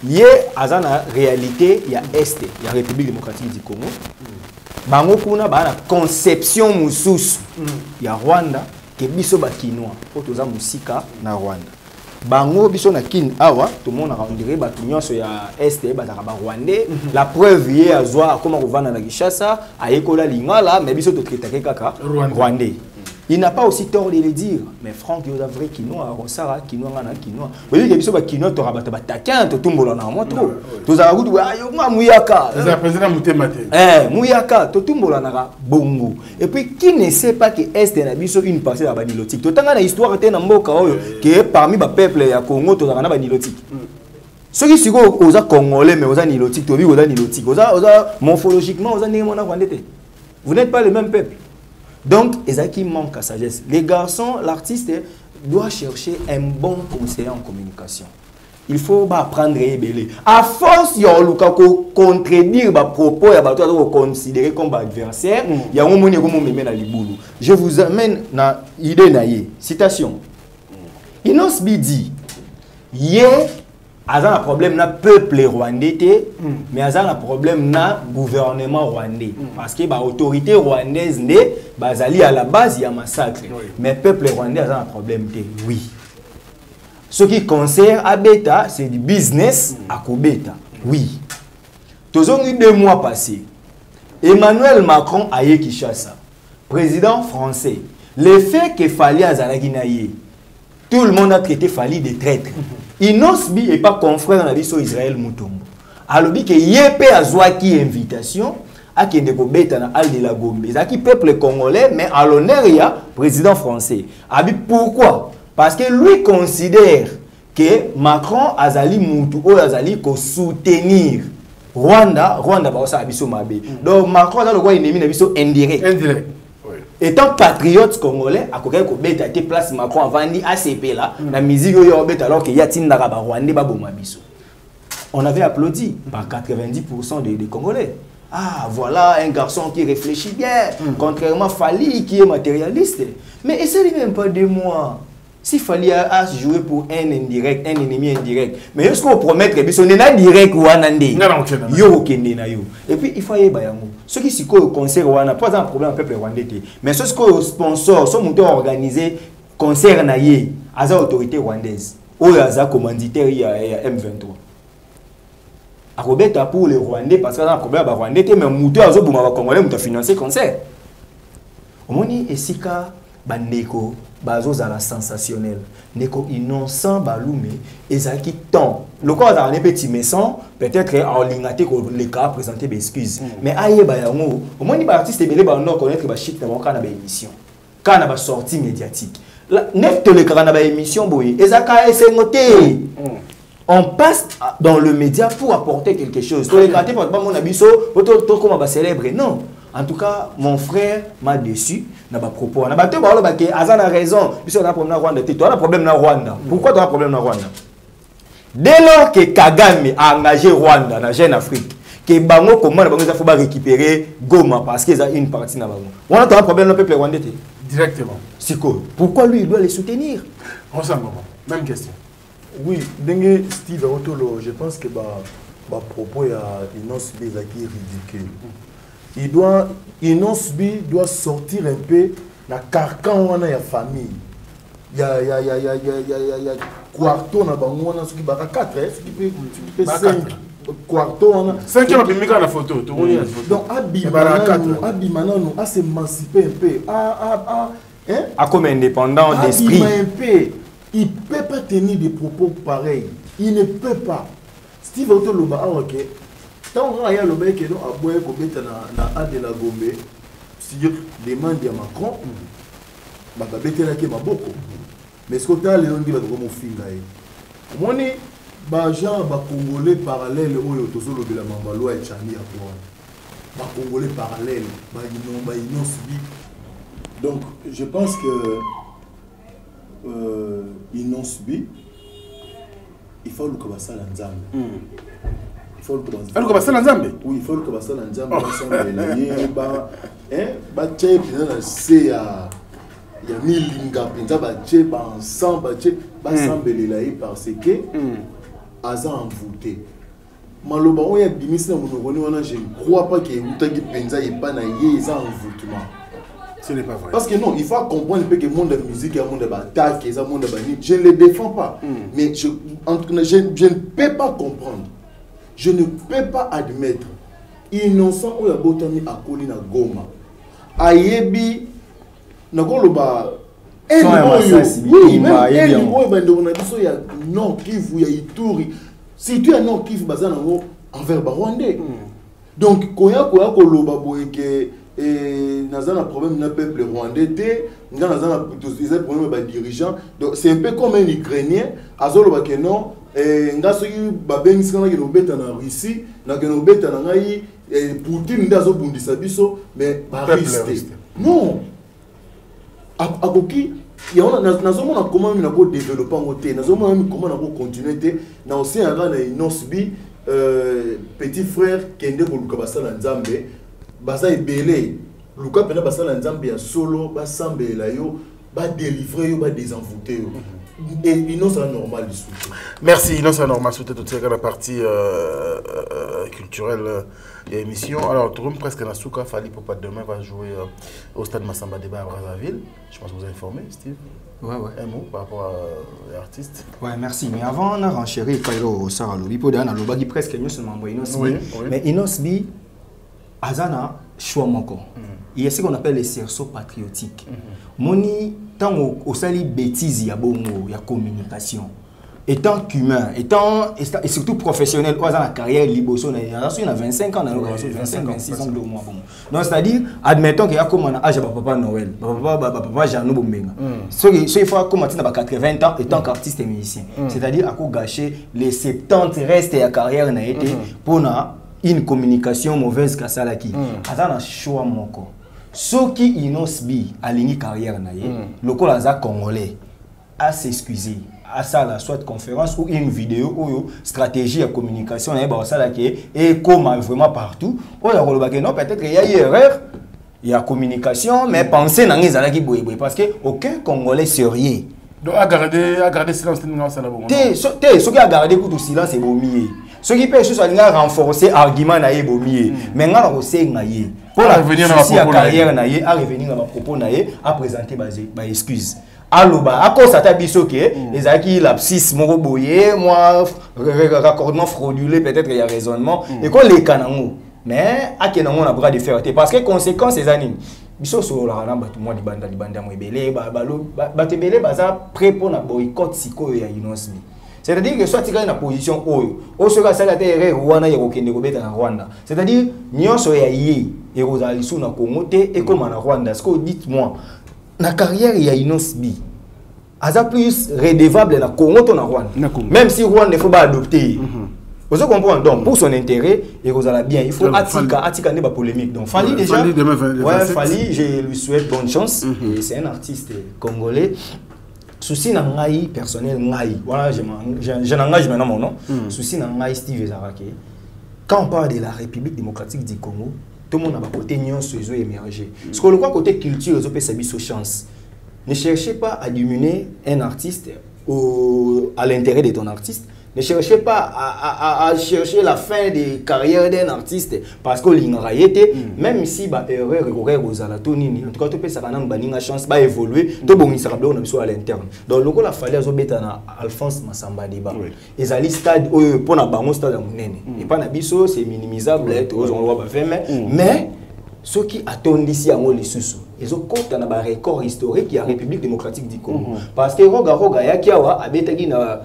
lié à la réalité, il y a Est, il y a République démocratique du Congo. Bango kuna ba la conception mususu. Il y a Rwanda que biso ba Kinois, otoza musika na Rwanda. Bango biso na kin awa tout le monde a rendu ba nyonso ya Est ba za ba Rwandais la preuve yé azwa comment revendre na Kinshasa ayekola lingala mais biso to critiquer kaka Rwandais. Il n'a pas aussi tort de le dire mais Franck il y a vrai Kinois Rosara Kinois na Kinois. Vous voyez que biso ba Kinois to rabata ba taquin to tumbola na moto. To za kudu ayo muyaka. Le président Mutemate. Muyaka to tumbola na bongo. Et puis qui ne sait pas que Est na biso une partie de la banilotique. To tanga na histoire te na mboka oyo que parmi ba peuple ya Congo to na banilotique. Ceux qui sont aux Congolais mais aux nilotiques, to bi aux nilotiques. Aux morphologiquement aux ndenge na Rwandais. Vous n'êtes pas le même peuple. Donc, Ezaki manque à sagesse. Les garçons, l'artiste doit chercher un bon conseiller en communication. Il faut apprendre à ébeler. À force, il y a contredire les propos, il y a considérer comme adversaire. Il y a un moment où je vous amène à l'idée. Citation. Inosbi dit, hier, il y a un problème dans le peuple rwandais, mais il y a un problème dans le gouvernement rwandais. Parce que l'autorité rwandaise, à la base, il y a un massacre. Mais le peuple rwandais a un problème. Oui. Ce qui concerne Abeta, c'est du business à Kobeta. Oui. Tous ont eu 2 mois passés. Emmanuel Macron a eu Kinshasa, président français. Le fait que Fali Azalaginaye, tout le monde a traité Fali de traître. Inosbi n'est pas confrère dans la vie sur Israël Mutombo. Alors que Yépé a qui invitation à qui Ndekobeta na Al de la Gombe. C'est qui peuple congolais mais à l'honneur il y a président français. Pourquoi? Parce que lui considère que Macron azali mutu ou azali ko soutenir Rwanda ba sa biso mabe. Donc Macron a le droit ennemi na biso indirect. Étant patriote congolais, à côté de beta te place Macron avant dit ACP là, la musique alors qu'il y a Tindara Rwandais baboma biso. On avait applaudi par 90% des Congolais. Ah voilà un garçon qui réfléchit bien, contrairement à Fali qui est matérialiste. Mais essayez même pas de moi. Si Fali a joué pour un indirect, un ennemi indirect, mais est-ce qu'on promet que ce n'est pas direct ou anande? Yo kende na yo. Et puis il faut y bayango. Ceux qui s'y concert wana pas un problème au peuple rwandais. Mais ceux qui sponsor, sont montés organisés concert na yé, aza autorité rwandaise. Ou aza commanditaire ya M23. A Robert pour les Rwandais parce qu'il y a un problème avec les Rwandais, mais Moutou a besoin de Congolais pour financer le concert. Au moment où Esika, Bandeko, Bazo Zala sensationnel, Neko innocent, Baloumé, Ezaki tant. Le corps a un petit méchant, peut-être en ligne les cas présenter des excuses. Mais aïe, Bayango, au moment où les artistes et les bandes connaître que shit dans une émission, quand on a sortie médiatique. Neuf de l'écran dans une émission, Ezaka est noté. On passe dans le média pour apporter quelque chose. Les gâtés, mon abisso, comment célébrer. Non. En tout cas, mon frère m'a déçu. Na ba propos. Na ba te ba lo ba ke Azan a raison. Puisque on a problème na Rwanda. Toi, on a problème na Rwanda. Pourquoi tu as un problème na Rwanda? Dès lors que Kagame a engagé Rwanda dans Jeune Afrique, que bango comment il faut récupérer Goma parce qu'ils ont une partie na bango. On a un problème le peuple rwandais. Directement. C'est quoi? Pourquoi lui il doit les soutenir? On s'en va. Même question. Oui, Dengue Steve Otolo, je pense que bah propos il y a Inosbi qui est ridicule. Inosbi doit sortir un peu la carcan on a la famille. Il y a quarto na bango na ce qui ba 4 ce qui peut 5 quarto on a 5 qui m'a mis la photo tout le monde. Donc Abimana nous à s'émanciper un peu à comme indépendant d'esprit. Il ne peut pas tenir des propos pareils. Il ne peut pas. Steve Otoloba a ok. Tant qu'on a le mec qui a boire comme na a de la Gombe sur demande à Macron. Bah bête là qui m'a beaucoup. Mais ce que tu as les gens qui va comme finga. Moni ba gens ba congolais parallèle au tozolo de la mambalo et chani à quoi. Ba congolais parallèle ba ils n'ont subi. Donc je pense que ils n'ont subi. Il faut le commencer à l'ensemble. Il faut le commencer à l'ensemble. Oui, il faut le commencer à l'ensemble. Il y a 1000 linga, il y a ensemble, parce que Aza envoûté. Maloba, on y a bimis na monogono, je ne crois pas qu'il y ait un penza et pas na yé, ils ont envoûtement. Ce n'est pas vrai. Parce que non, il faut comprendre que le monde de la musique, le monde de la attaque, le monde de la nuit, je ne les défends pas. Mais je ne peux pas comprendre. Je ne peux pas admettre. Innocent ou ya botami akoli na Goma. Ayebi na koloba oui, même il y a non Kivu, il y a Ituri. Si tu as non Kivu, bazana envers Rwandais. Donc koya koloba boyeke et nous avons un problème dans le peuple rwandais, nous avons un problème avec les dirigeants. Donc c'est un peu comme un Ukrainien, Azolo Bakeno, nous avons en Russie, nous avons Poutine, nous avons mais non. Akoki, nous avons comment nous développer, nous avons comment continuer, nous avons aussi un petit frère qui est de Nzambe. Basa ebele luka pena basa la nzambe ya solo basambe la yo ba délivrer yo ba désenvoûter yo et innocent normal du soutien. Merci innocent normal soutien toute la partie culturelle et émission. Alors tout le monde presque na souka Fally Ipupa demain va jouer au stade Massamba Débat à Brazzaville. Je pense que vous avez informé Steve. Ouais. Un mot par rapport à l'artiste. Ouais, merci. Mais avant on a renchéri Kairo Sarah Lobi pour dans Loba qui presque mieux seulement Inosbi. Oui. Mais Inosbi Azana choix moko. Il y a ce qu'on appelle les cerceaux patriotiques. Moni tant au sali bêtise ya bongo ya communication. Étant qu'humain, et surtout professionnel, dans la carrière liboso na ya 25 ans dans 25-26 ans de mois bon. Donc c'est-à-dire admettons qu'il y a comme un âge papa Noël, papa Jean Bombenga. Ce il faut commencer à 80 ans étant qu'artiste et musicien. C'est-à-dire à quoi gâcher les 70 restes de la carrière na été pour na une communication mauvaise que ça là qui a un choix moko ce qui inosbi a ligne carrière na ye local aza congolais à s'excuser à ça la soit conférence ou une vidéo ou stratégie de communication na ba ça là qui et comme vraiment partout o ya koloba que non peut-être il y a une erreur il y a communication mais penser na ngeza là qui boye parce que aucun congolais sérieux donc à garder silence non ça là bon ce qui a gardé tout silence c'est bomier. Ce qui peut renforcer l'argument na ebomié mais nga aussi ngaye pour la revenir dans ma carrière naie à revenir dans ma propos naie à présenter ba excuse aloba à cause ta biso que les aki lapsis moko boyé moi raccordement frauduleux peut-être il y a raisonnement et qu'on les kanango mais à kenango na bras de fer parce que conséquences ces années biso so la na batu moi libanda mo ebele ba tebele baza prêt pour na boycott siko ya Inosbi. C'est-à-dire que soit tu as une position où sera ça terre Rwanda ya kokende kobeta na Rwanda. C'est-à-dire nyonso ya yé et rozali sous na Congo et comme na Rwanda. Est-ce que dites-moi la carrière ya Inosbi aza plus redevable na Congo to na Rwanda. Même si Rwanda ne faut pas adopter. Vous comprenez? Donc, pour son intérêt, et vous allez bien, il faut Atika n'est pas polémique. Donc, Fally déjà, Fally, je lui souhaite bonne chance. C'est un artiste congolais. Souci n'angai personnel ngai. Voilà, je n'engage maintenant mon nom. Souci n'angai Steve Ezarake. Quand on parle de la République démocratique du Congo, tout le monde a un côté nion sur les émergés. Ce qu'on voit côté culture, ils ont fait sa chance. Ne cherchez pas à diminuer un artiste à l'intérêt de ton artiste. Ne cherchez pas à chercher la fin de carrière d'un artiste parce que l'ingénieur, même si erreur aux alatoni, en tout cas, tu peux savoir que chance va évoluer, tout bon, il sera bien à l'interne. Donc, le coup, il fallait à Alphonse Massamba Deba. Ils allaient stade pour la banque stade et pas na biso, c'est minimisable, mais ceux qui attendent ici à moi les sous, ils ont compté dans un record historique qui est la République démocratique du Congo. Parce que Roga Yakiawa a bétagi na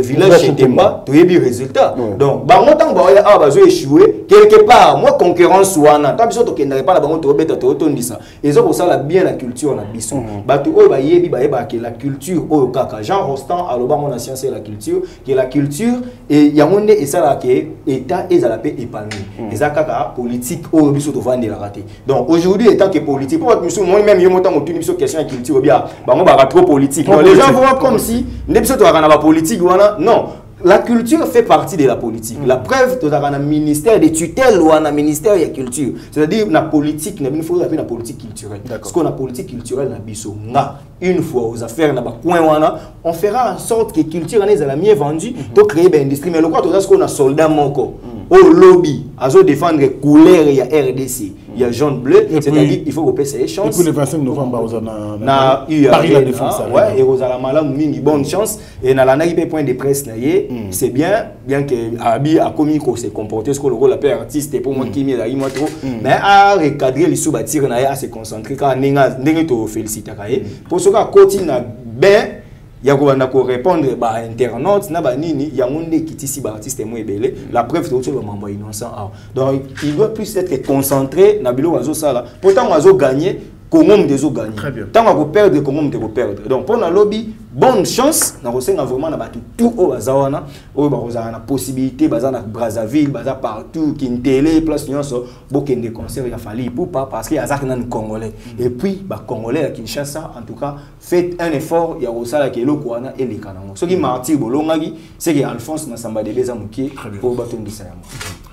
village chez Temba, tu as eu résultat. Donc, bah moi tant que échoué quelque part, moi concurrence ouana, tant que tu n'arrives pas la banque, tu vas te ça. Ils ont pour ça bien la culture na biso. Bah tu as yebi que la culture au kaka. Jean Rostand a l'oba mon science et la culture, que la culture et yamonde et ça là que état et ça la paix épanoui. Et ça kaka politique au biso to vendre la raté. Donc aujourd'hui étant que politique, pour moi même yo montant mon question de culture bien, bah moi bah trop politique. Les gens voient comme si ne biso to la politique. Non, la culture fait partie de la politique. La preuve, tu as un ministère de tutelle ou un ministère de la culture. C'est-à-dire, la politique, il faut la politique culturelle. Parce qu'on a politique culturelle, une fois aux affaires, on fera en sorte que la culture est la mieux vendue pour créer une industrie. Mais le quoi, tu as ce qu'on a soldat moko. Au lobby, à défendre les couleurs, il y a RDC, il y a jaune bleu, c'est-à-dire il faut que ces chances. Et puis le 25 novembre, on a Paris la défense. Ouais, et vous allez malheureusement une bonne chance. Et dans la point de presse, c'est bien que Abi a commis qu'on s'est comporté, ce que le rôle de l'artiste est pour moi qui m'est moi trop. Mais à recadrer les sous-bâtir, à se concentrer, car n'est pas félicité. Pour ce cas, continue bien. Il y a répondre à internautes, il y a un monde qui est ici, artiste moins belé. La preuve, c'est que le innocent. Donc, il doit plus être concentré dans le sala. Pourtant, on a gagné, comment on a gagné. Très bien. Tant qu'on perdre, comment on peut perdre. Donc, pour le lobby, bonne chance. On a vraiment tout au Bazawana. On a la possibilité, Bazana Brazzaville, Baza partout, qui est télé, place, il y a beaucoup de concerts, il a fallu pour pas parce qu'il y a un Congolais. Et puis, Congolais à Kinshasa, en tout cas, faites un effort, il y a aussi la Kelo Kouana et les Kanamo. Ce qui martyr Bolongagi, c'est que Alphonse Massamba de Bezamouki pour bâton de Sayama.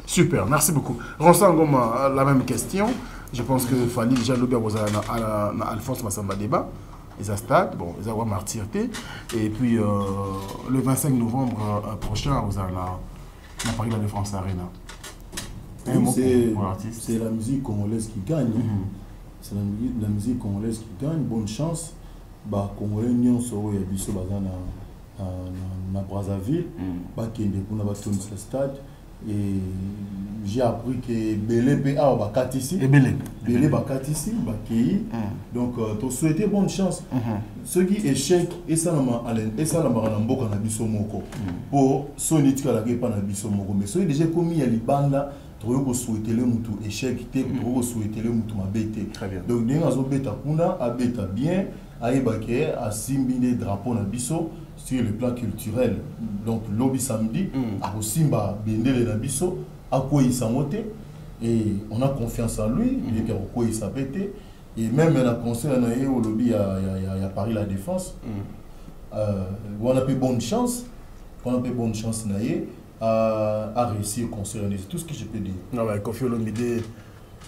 Super, merci beaucoup. Ronsang Goma, la même question. Je pense que Fally déjà l'objet à Alphonse Massamba Deba. Ils ont stade, bon, ils ont martyrté. Et puis le 25 novembre prochain, vous allez à Paris la Défense Arena. C'est la musique congolaise qui gagne. C'est la musique congolaise qui gagne. Bonne chance. Bah, Congolais n'y sont et biso bazana na Brazzaville. Bah, qui est pour na ce stade. Et j'ai appris que Belé PA va ici. Et Belé va ici, donc tu souhaites bonne chance. Ce qui échec et ça la marambo kana biso moko. Pour sonitika la pas na biso moko mais ceux déjà commis à libanda tu veux souhaiter le mutu échec tu veux souhaiter le mutu mabete. Donc nenga zo beta kuna abeta bien aibake a simbine drapeau na biso sur le plan culturel. Donc lobby samedi à Simba Bendele na biso à quoi il s'en moté et on a confiance en lui il est quoi il s'appêté et même la concert au lobby à Paris la Défense on a fait bonne chance à réussir au concert, c'est tout ce que je peux dire. Kofi Olomide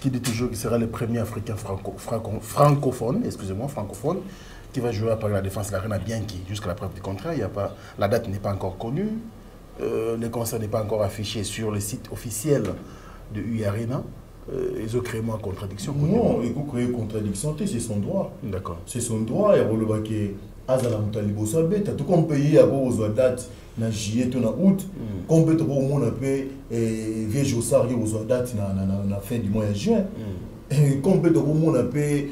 qui dit toujours qu'il sera le premier Africain francophone, francophone, qui va jouer à Paris la Défense, l'Arena Bianchi, jusqu'à la preuve du contraire. La date n'est pas encore connue, le concert n'est pas encore affiché sur le site officiel de UI Arena. Ils ont créé une contradiction. Non, ils ont créé une contradiction, c'est son droit. D'accord. C'est son droit, il y a le baquet. Tout comme pays à vos dates na juillet ou na août, comme peut au monde après vieux jossard aux dates na fin du mois de juin. Comme peut au monde après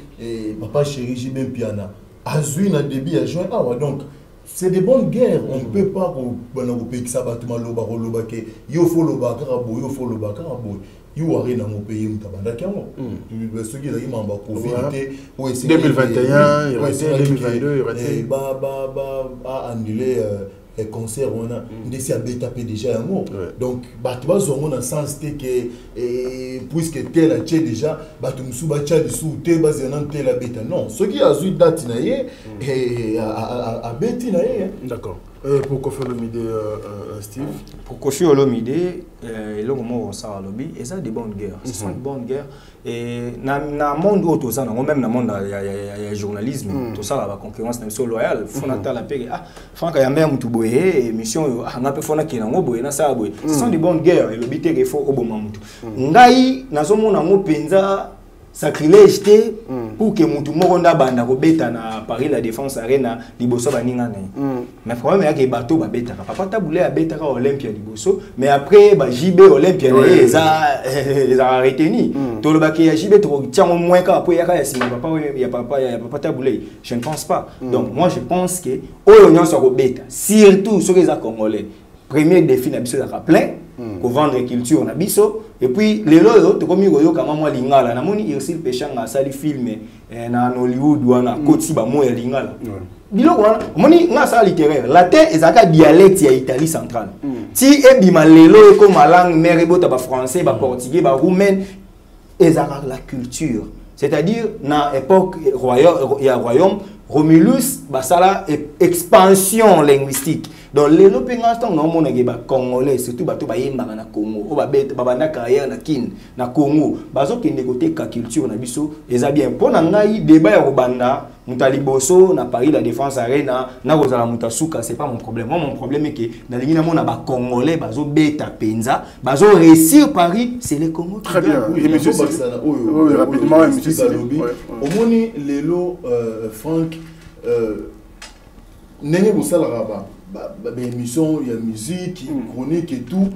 papa chéri j'ai bien piana. Azui na début à juin. Donc c'est des bonnes guerres. On ne peut pas au pays que ça bat mal loba que yo faut loba karabo yo faut loba karabo. Il y a rien dans mon pays où tu as ceux qui ont Covid 2021, 2022, annulé concert on a ndesi abetapé déjà un mot donc bato bazongo na sens te que puisque tel a tché déjà bato musu ba tcha sous te bazena tel a beta non ce qui a eu date na ye a beti na ye d'accord pour Kofi Olomide Steve pour Kofi Olomide et le moment où ça a lobby et ça des bonnes guerres ce sont des bonnes guerres et na monde auto ça même na monde il y a journalisme tout ça la concurrence na so loyal fonata la paix ah franka ya même tout boye émission na pe fona ki na ngo boye na ça boye ce sont des bonnes guerres et le bité que faut oboma mutu ngai nazomona ngo penza sacrilège te pour que mutu moko nda banda ko beta na Paris la Défense Arena liboso baninga na mais problème ya ke bato ba beta papa tabule ya beta ka Olympia liboso mais après ba JB Olympia les a retenu to le baké ya JB to tiens au moins ka après ya ka sima papa tabule je ne pense pas donc moi je pense que oyo nyonso ko beta surtout ceux les congolais premier défi na biso ya plein ko vendre culture na biso et puis les loyo to komi goyo kama moi lingala na moni Irsil Pechanga sali film na Hollywood wana koti ba mo ya lingala biloko wana moni nga sa littéraire latin ezaka dialecte ya Italie centrale ti ebima lelo eko malang mere bota ba français ba portugais ba roumain ezaka la culture c'est-à-dire na époque royaume Romulus basala expansion linguistique donc les lopingas tant non mon ba congolais surtout bato ba yemba na Congo o ba beta babanda carrière na kin na Congo bazo kende côté ka culture na biso eza bien pona ngai débat ya kobanda mutali boso na Paris la Défense Arena na kozala mutasuka c'est pas mon problème moi mon problème est que na lingi na mona ba congolais bazo beta penza bazo réussir Paris c'est les Congo très bien et monsieur Baksana rapidement monsieur Salobi omoni lelo Franck nene bosala raba émission, il y a musique, chronique et tout.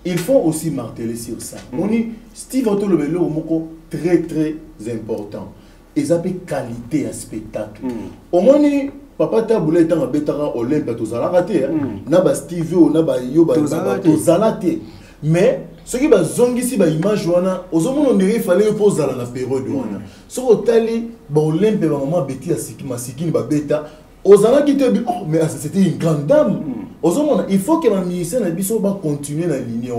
Ils font aussi marteler sur ça. On dit Steve Otolobelo moko très très important. Ils appellent qualité à spectacle. Au moins papa taboula étant à betara Olympe to zala raté. Na ba Steve o na ba yo ba to zala té. Mais ce qui va zongi si ba image wana ozomona on dirait fallait poser dans la période wana. So otali ba Olympe ba maman beti ya sikini ba beta. Ozana qui te dit, oh, mais c'était une grande dame. Il faut que la ministère va continuer la ligne.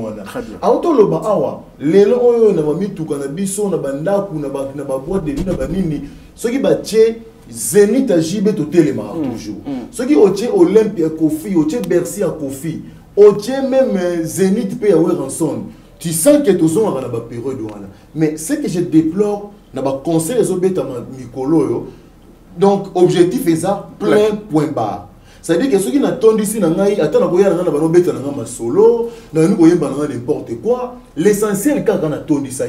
Autoloba awa, les lois na mis tout kana biso na banda ku na boîte de vie na banini. Ce qui va tché Zénith à JB to téléma toujours. Ce qui oche Olympia Kofi, oche Bercy à Kofi, oche même Zénith pe ya Ranson. Tu sens que tout sont na ba période wana. Mais ce que je déplore na ba conseil les obeta mikolo yo. Donc, objectif est ça, plein point barre. C'est-à-dire que ceux qui n'attendent ici, attendent que solo, n'importe quoi. L'essentiel, quand on attend ça,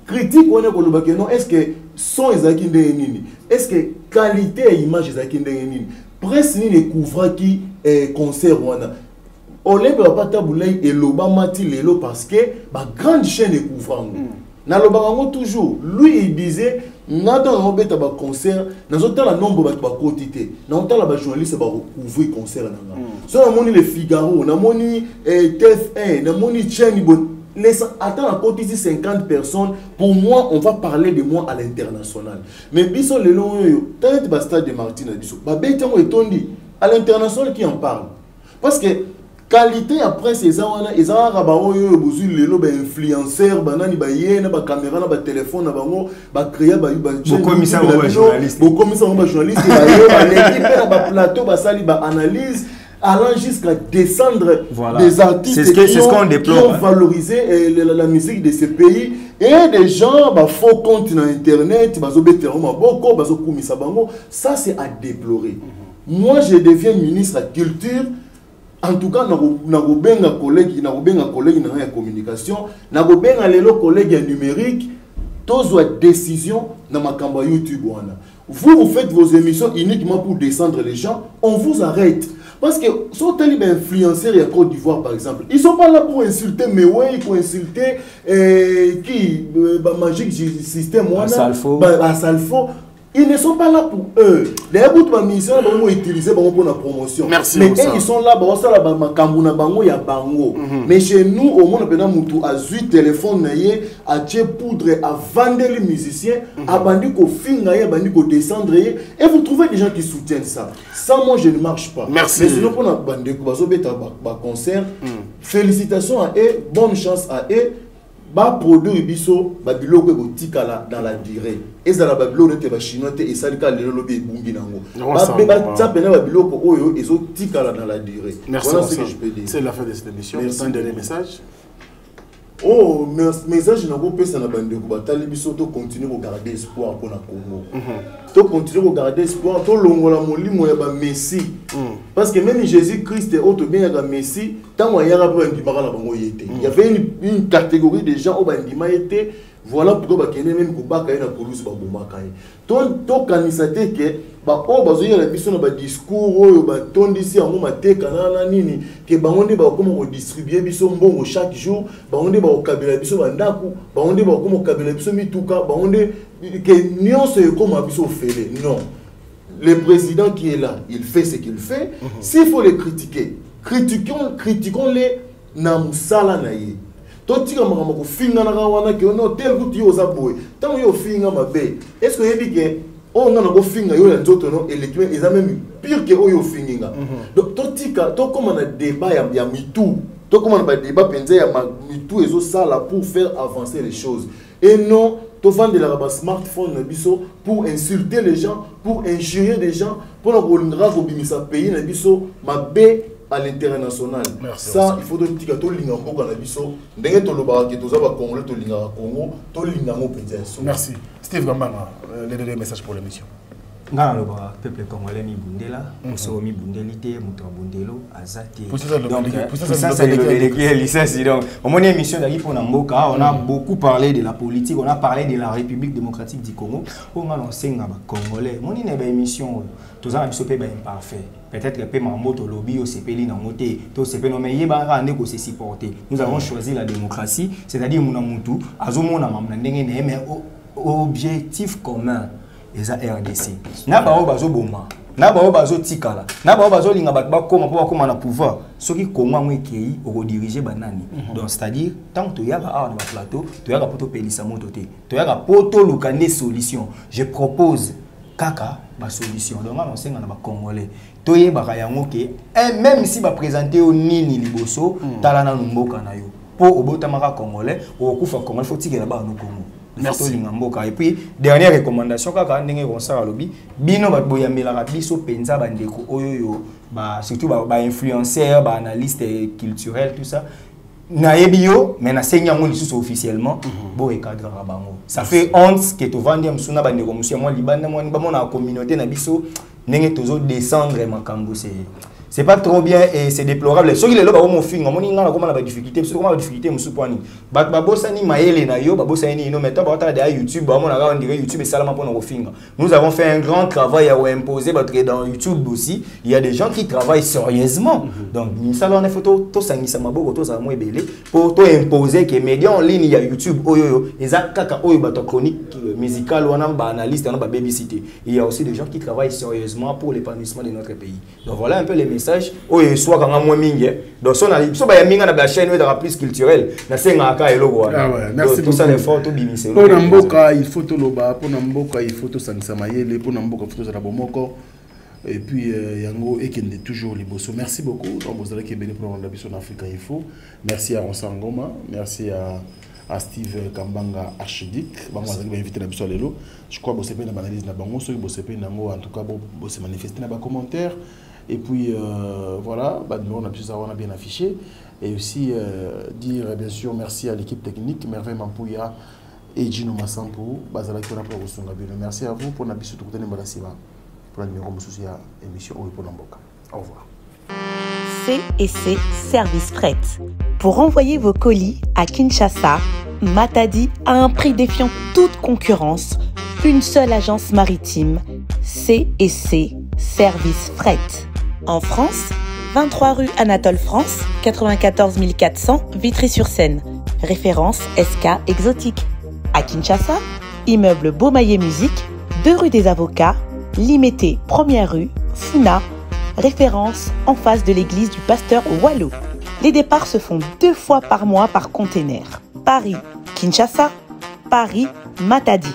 critique, on est non, est-ce que son est-ce que qualité et image est presque ni couvre qui concert Olympe va pas tabouler et l'Obama tilo parce que ma grande chaîne est couvrant. Nalobango toujours, lui il disait nada na obeta ba concert, nazota la nombre ba quantité. Nazota la ba journaliste ba recouvrir concert nanga. So na moni le Figaro, na moni TF1, na moni Chani bon. Attends à côté ici 50 personnes, pour moi on va parler de moi à l'international. Mais biso le long tête ba stade de Martina biso. Ba beta mo etondi à l'international qui en parle. Parce que qualité après ces gens là ils ont rabao yo bozu lelo ba influenceur banani ba yena ba caméra na ba téléphone na bango ba créer ba commissaire ba journaliste ba yo ba l'équipe na ba plateau ba sali ba analyse allant jusqu'à descendre des artistes qui ont valorisé la musique de ces pays et des gens ba faux compte na internet bazo betero maboko bazo kumisa bango ça c'est à déplorer. Moi je deviens ministre de la culture. En tout cas, nous benga collègue dans la communication, nous benga lelo collègue numérique, tous ont décision dans ma campagne YouTube. Vous faites vos émissions uniquement pour descendre les gens, on vous arrête. Parce que si vous êtes influenceurs à Côte d'Ivoire par exemple, ils ne sont pas là pour insulter Mewe, pour insulter Magic System, Salfo. Ils ne sont pas là pour eux. Les bouts de mission vont utiliser pour la promotion. Merci. Mais ils sont là pour ça la Makambuna bango ya bango. Mais chez nous au monde pena mutu a 8 téléphones naie a tché poudre à vendre les musiciens a bandi ko finga ya bandi ko descendre et vous trouvez des gens qui soutiennent ça. Ça moi je ne marche pas. Merci. Mais sinon pour la bande ko bazo beta ba concert. Félicitations à eux, bonne chance à eux. Ba produit biso ba biloko ko tikala dans la durée. Et ça la ba biloko te ba chinois te et ça ka le lobby bungi nango. Ba ça pena ba biloko oyo ezo tikala dans la durée. Merci. Voilà ce que je peux dire. C'est la fin de cette émission. Merci. Un dernier message. Oh, message na ko pesa na bande ko batali biso to continuer ko garder espoir pour na Congo. To continuer ko garder espoir to longola molimo ya ba Messi. Parce que même Jésus-Christ est autre bien ya Messi, tant wa yara ba ndimaka na bango yete. Il y avait une catégorie de gens au ba ndima yete. Voilà pourquoi ba kene même ko baka na police ba bomaka. To kanisate ke ba o bazo ya biso na ba discours oyo ba tondisi yango mateka na nini ke bangonde ba komo ko distribuer biso mbongo chaque jour, bangonde ba okabela biso ba ndaku, bangonde ba komo okabela biso mituka, bangonde que nyonso ekoma biso fele. Non. Le président qui est là, il fait ce qu'il fait. S'il faut les critiquer, critiquons-les na musala na ye. Totika makama ko finga na wana ke no tel kuti yo zaboy. Tant yo finga mabe. Est-ce que yebi ke on a ko finga yo la nzoto no électron ils a même pire que yo finga. Donc totika to comme na débat ya mitou. To comme na débat penza ya mitou ezo sala pour faire avancer les choses. Et non to vendre la smartphone na biso pour insulter les gens, pour injurier des gens, pour la ko bimisa pays na biso mabe à l'international. Ça, il faut que tu aies un peu de biso. Ndenge to loba ke toza ba Congolais to linga Congo, to linga mo penza. Merci. Steve Gambanga, les deux messages pour l'émission. Ngana loba peuple congolais mi bundela, so mi bundelité, muto bundelo, azati. Pour ça c'est le licence donc. Au mon émission d'Ali pour Namboka, on a beaucoup parlé de la politique, on a parlé de la République démocratique du Congo. On a lancé ngaba congolais. Mon émission tous en biso pe ba imparfait. Peut-être que ma moto lobby au CPL na moté, to CPL no mais yeba rande ko se supporter. Nous avons choisi la démocratie, c'est-à-dire muna mutu, azomona mamna ndenge ne mais objectif commun. Eza RDC. Na ba o bazo boma. Na ba o bazo tikala. Na ba o bazo linga ba koma po koma na pouvoir. Soki Congo mo ekei o diriger banani. Donc c'est-à-dire tant to yaka a na plateau, to yaka poto pelisa moto te. To yaka poto lukande solution. Je propose kaka ba solution. Donc on senga na ba congolais. To yeba yango ke même si ba présenter au nini liboso talana mboka na yo. Po obotamaka congolais, o kufa congolais faut tikela ba no Congo. Merci. Et puis, dernière recommandation, quand on a lobby, bino bat boyamela biso penza bandeko oyo surtout ba influenceurs, ba analystes culturels tout ça. Na ebio, mais na senya mo lisusu officiellement, bo encadre bango. Ça fait honte que to vandi amsuna bandeko musia mo libanda mo ba na communauté na biso ndenge tozo descendre makambo c'est pas trop bien et c'est déplorable. Ceux qui les lobes mon film, on a comment la difficulté, parce que comment la difficulté musu poani. Babosani maele na yo, babosani no maintenant ba ta de YouTube, on a dirait YouTube et seulement pour nos films. Nous avons fait un grand travail à imposer parce que dans YouTube aussi, il y a des gens qui travaillent sérieusement. Donc ni ça on a photo to sangisa maboko to za mo ebele pour to imposer que médias en ligne il y a YouTube oyo eza kaka oyo bato chronique musicale on a ba analyste on a ba babysitter. Il y a aussi des gens qui travaillent sérieusement pour l'épanouissement de notre pays. Donc voilà un peu les message oyo soit quand moi mingi donc son ali so ba ya minga na ba chaîne de plus culturelle na senga aka eloko wana merci tout ça les photos bimiselo pour Namboka il faut to loba pour Namboka il faut to sangisa mayele pour Namboka faut to za bomoko et puis yango ekende toujours liboso merci beaucoup donc vous allez kebele pour la biso en Afrique Info merci à Ronsangoma merci à Steve Kambanga Archidic bango azali ba invité na biso lelo je crois bo sepe na analyse na bango so bo sepe nango en tout cas bo se manifester na ba commentaire. Et puis voilà, on a bien affiché. Et aussi dire bien sûr merci à l'équipe technique, Merveille Mampouya et Gino Massampo. Merci à vous pour la bisou pour la numéro de émission pour Namboka. Au revoir. C&C Service Fret. Pour envoyer vos colis à Kinshasa, Matadi a un prix défiant toute concurrence. Une seule agence maritime, C&C Service Fret. En France, 23 rue Anatole France, 94 400 Vitry-sur-Seine. Référence SK Exotique. À Kinshasa, immeuble Beaumaillé Musique, 2 rue des Avocats, Limité, 1er rue, Funa, référence en face de l'église du pasteur Wallo. Les départs se font 2 fois par mois par container. Paris, Kinshasa, Paris, Matadi.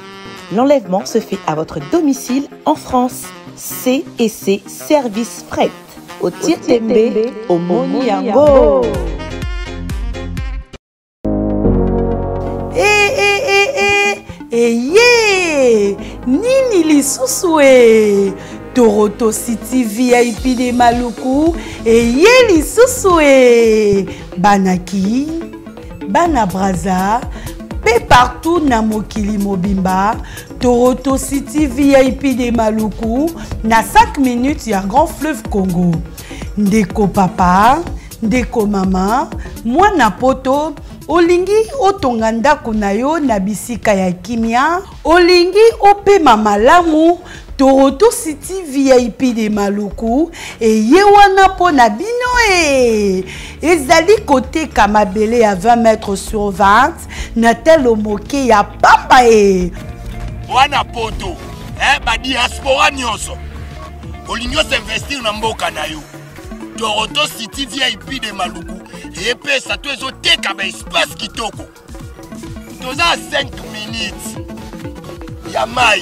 L'enlèvement se fait à votre domicile en France. C&C Service Fret. Au Tirtembe, au Moniango. Nini lisusu Toronto City VIP de Maluku lisusu Banaki, Bana Braza, pe partout na mokili mobimba. Toronto City VIP de Maluku na 5 minutes ya Grand Fleuve Congo. Ndeko papa, ndeko mama, mwana poto, olingi otonga ndako na yo na bisika ya kimia, olingi opema malamu. Toronto City VIP de Maluku ye wana po na bino ezali kote kamabele ya 20 mètres sur 20 na telo moke ya papa wana poto ba diaspora nyonso olingi investir na mboka na yo. Toronto City VIP de Maluku epesa to ezoteka ba espace kitoko. Toza 5 minutes ya mai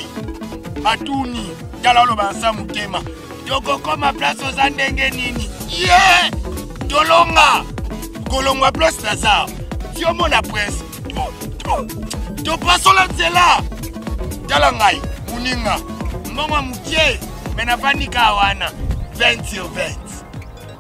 atuni talalo bansa mutema toko koma place oza ndenge nini tolonga kolongwa place Lazare tiomo na presse to pasola nzela tala ngai muninga mbongo mukie mena panika wana 20 sur 20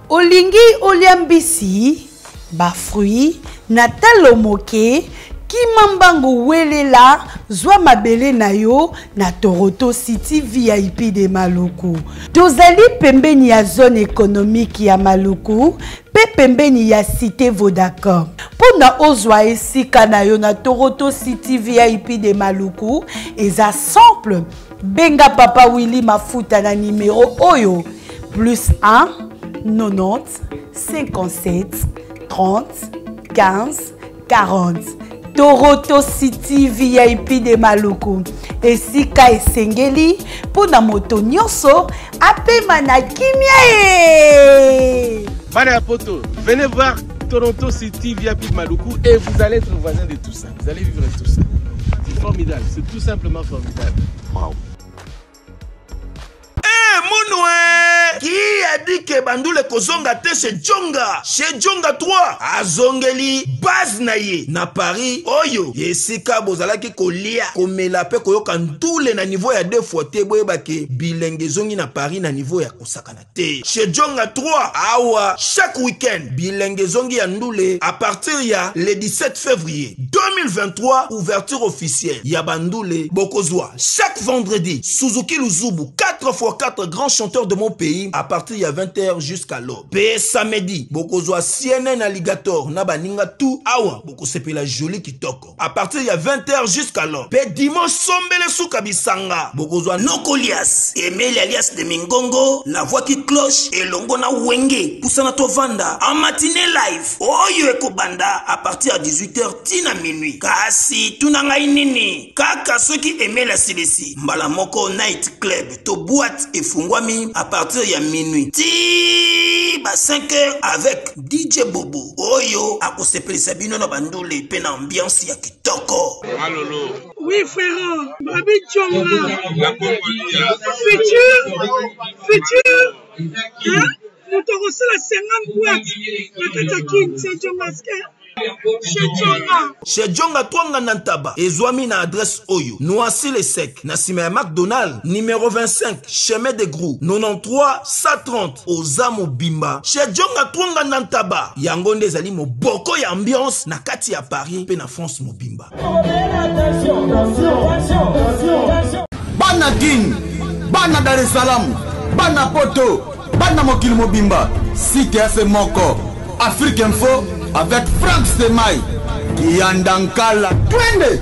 olingi oliambisi ba fruit na talo moke kimambango welela zwa mabele na yo na Toronto City VIP de Maluku. Tozali pembeni ya zone économique ya Maluku, pe pembeni ya cité Vodacom. Pona ozwa esika na yo na Toronto City VIP de Maluku, eza simple. Benga papa Willy Mafuta na numéro oyo +1 90 57 30 15 40. Toronto City VIP de Maluku. Esika esengeli pona moto nyonso apema na kimia Bana poto, venez voir Toronto City VIP de Maluku et vous allez être voisin de tout ça. Vous allez vivre tout ça. C'est formidable, c'est tout simplement formidable. Wow. Qui a dit que Bandoule Kozonga te chez Djonga? Chez Djonga 3, Azongeli, base naye, na Paris, Oyo, Yesika Bozalaki kolia, komela pe koyoka ntoule na niveau ya 2 fois te boyebake, bilenge zongi na Paris na niveau ya kosakana te. Chez Djonga 3, awa, chaque week-end, bilenge zongi ya ndoule, à partir ya le 17 février 2023, ouverture officielle, ya Bandoule, Bokozwa, chaque vendredi, Suzuki Luzubu, 4x4 grands chanteurs de mon pays, à partir de 20h jusqu'à l'aube. Pe samedi, Bokozwa CNN Alligator, Nabaninga tout, awa, Boko sepe la jolie kitoko. À partir de 20h jusqu'à l'aube. Pe dimanche, Sombele Soukabisanga, Bokozwa Nokolias, Emile alias de Mingongo, la voix qui cloche, et Longona Wenge, Poussana Tovanda, en matinée live, Oyo Ekobanda, à partir de 18h, tina minuit. Kasi, Tunanga Inini, Kaka, ceux qui aimaient la Silesi, Mbalamoko Night Club, to boîte et Fungwami, à partir de minuit. Ti ba 5h avec DJ Bobo. Oyo akosepeli Sabino na Bandoule pe na ambiance ya kitoko. Malolo. Oui frère, Babi Djonga. La Congolia. Futur. Hein? Nous te reçons la 50 boîtes. La Katakin, c'est Djonga. Chez Djonga Twanga Nantaba, Ezwami na adresse Oyo, Noisy le Sec, Nassime McDonald, numéro 25, chemin de Grou, 93 130, Ozamo Bimba. Chez Djonga Twanga Nantaba, Yangonde Zali mo boko ya ambiance, na kati ya Paris, pe na France mo Bimba. Bana King, Bana Dar es Salaam, Bana Poto, Bana Mokili Mobimba, Cité Ase Moko, Afrique Info, avec Frank Stemai, Kiandankala, Twende!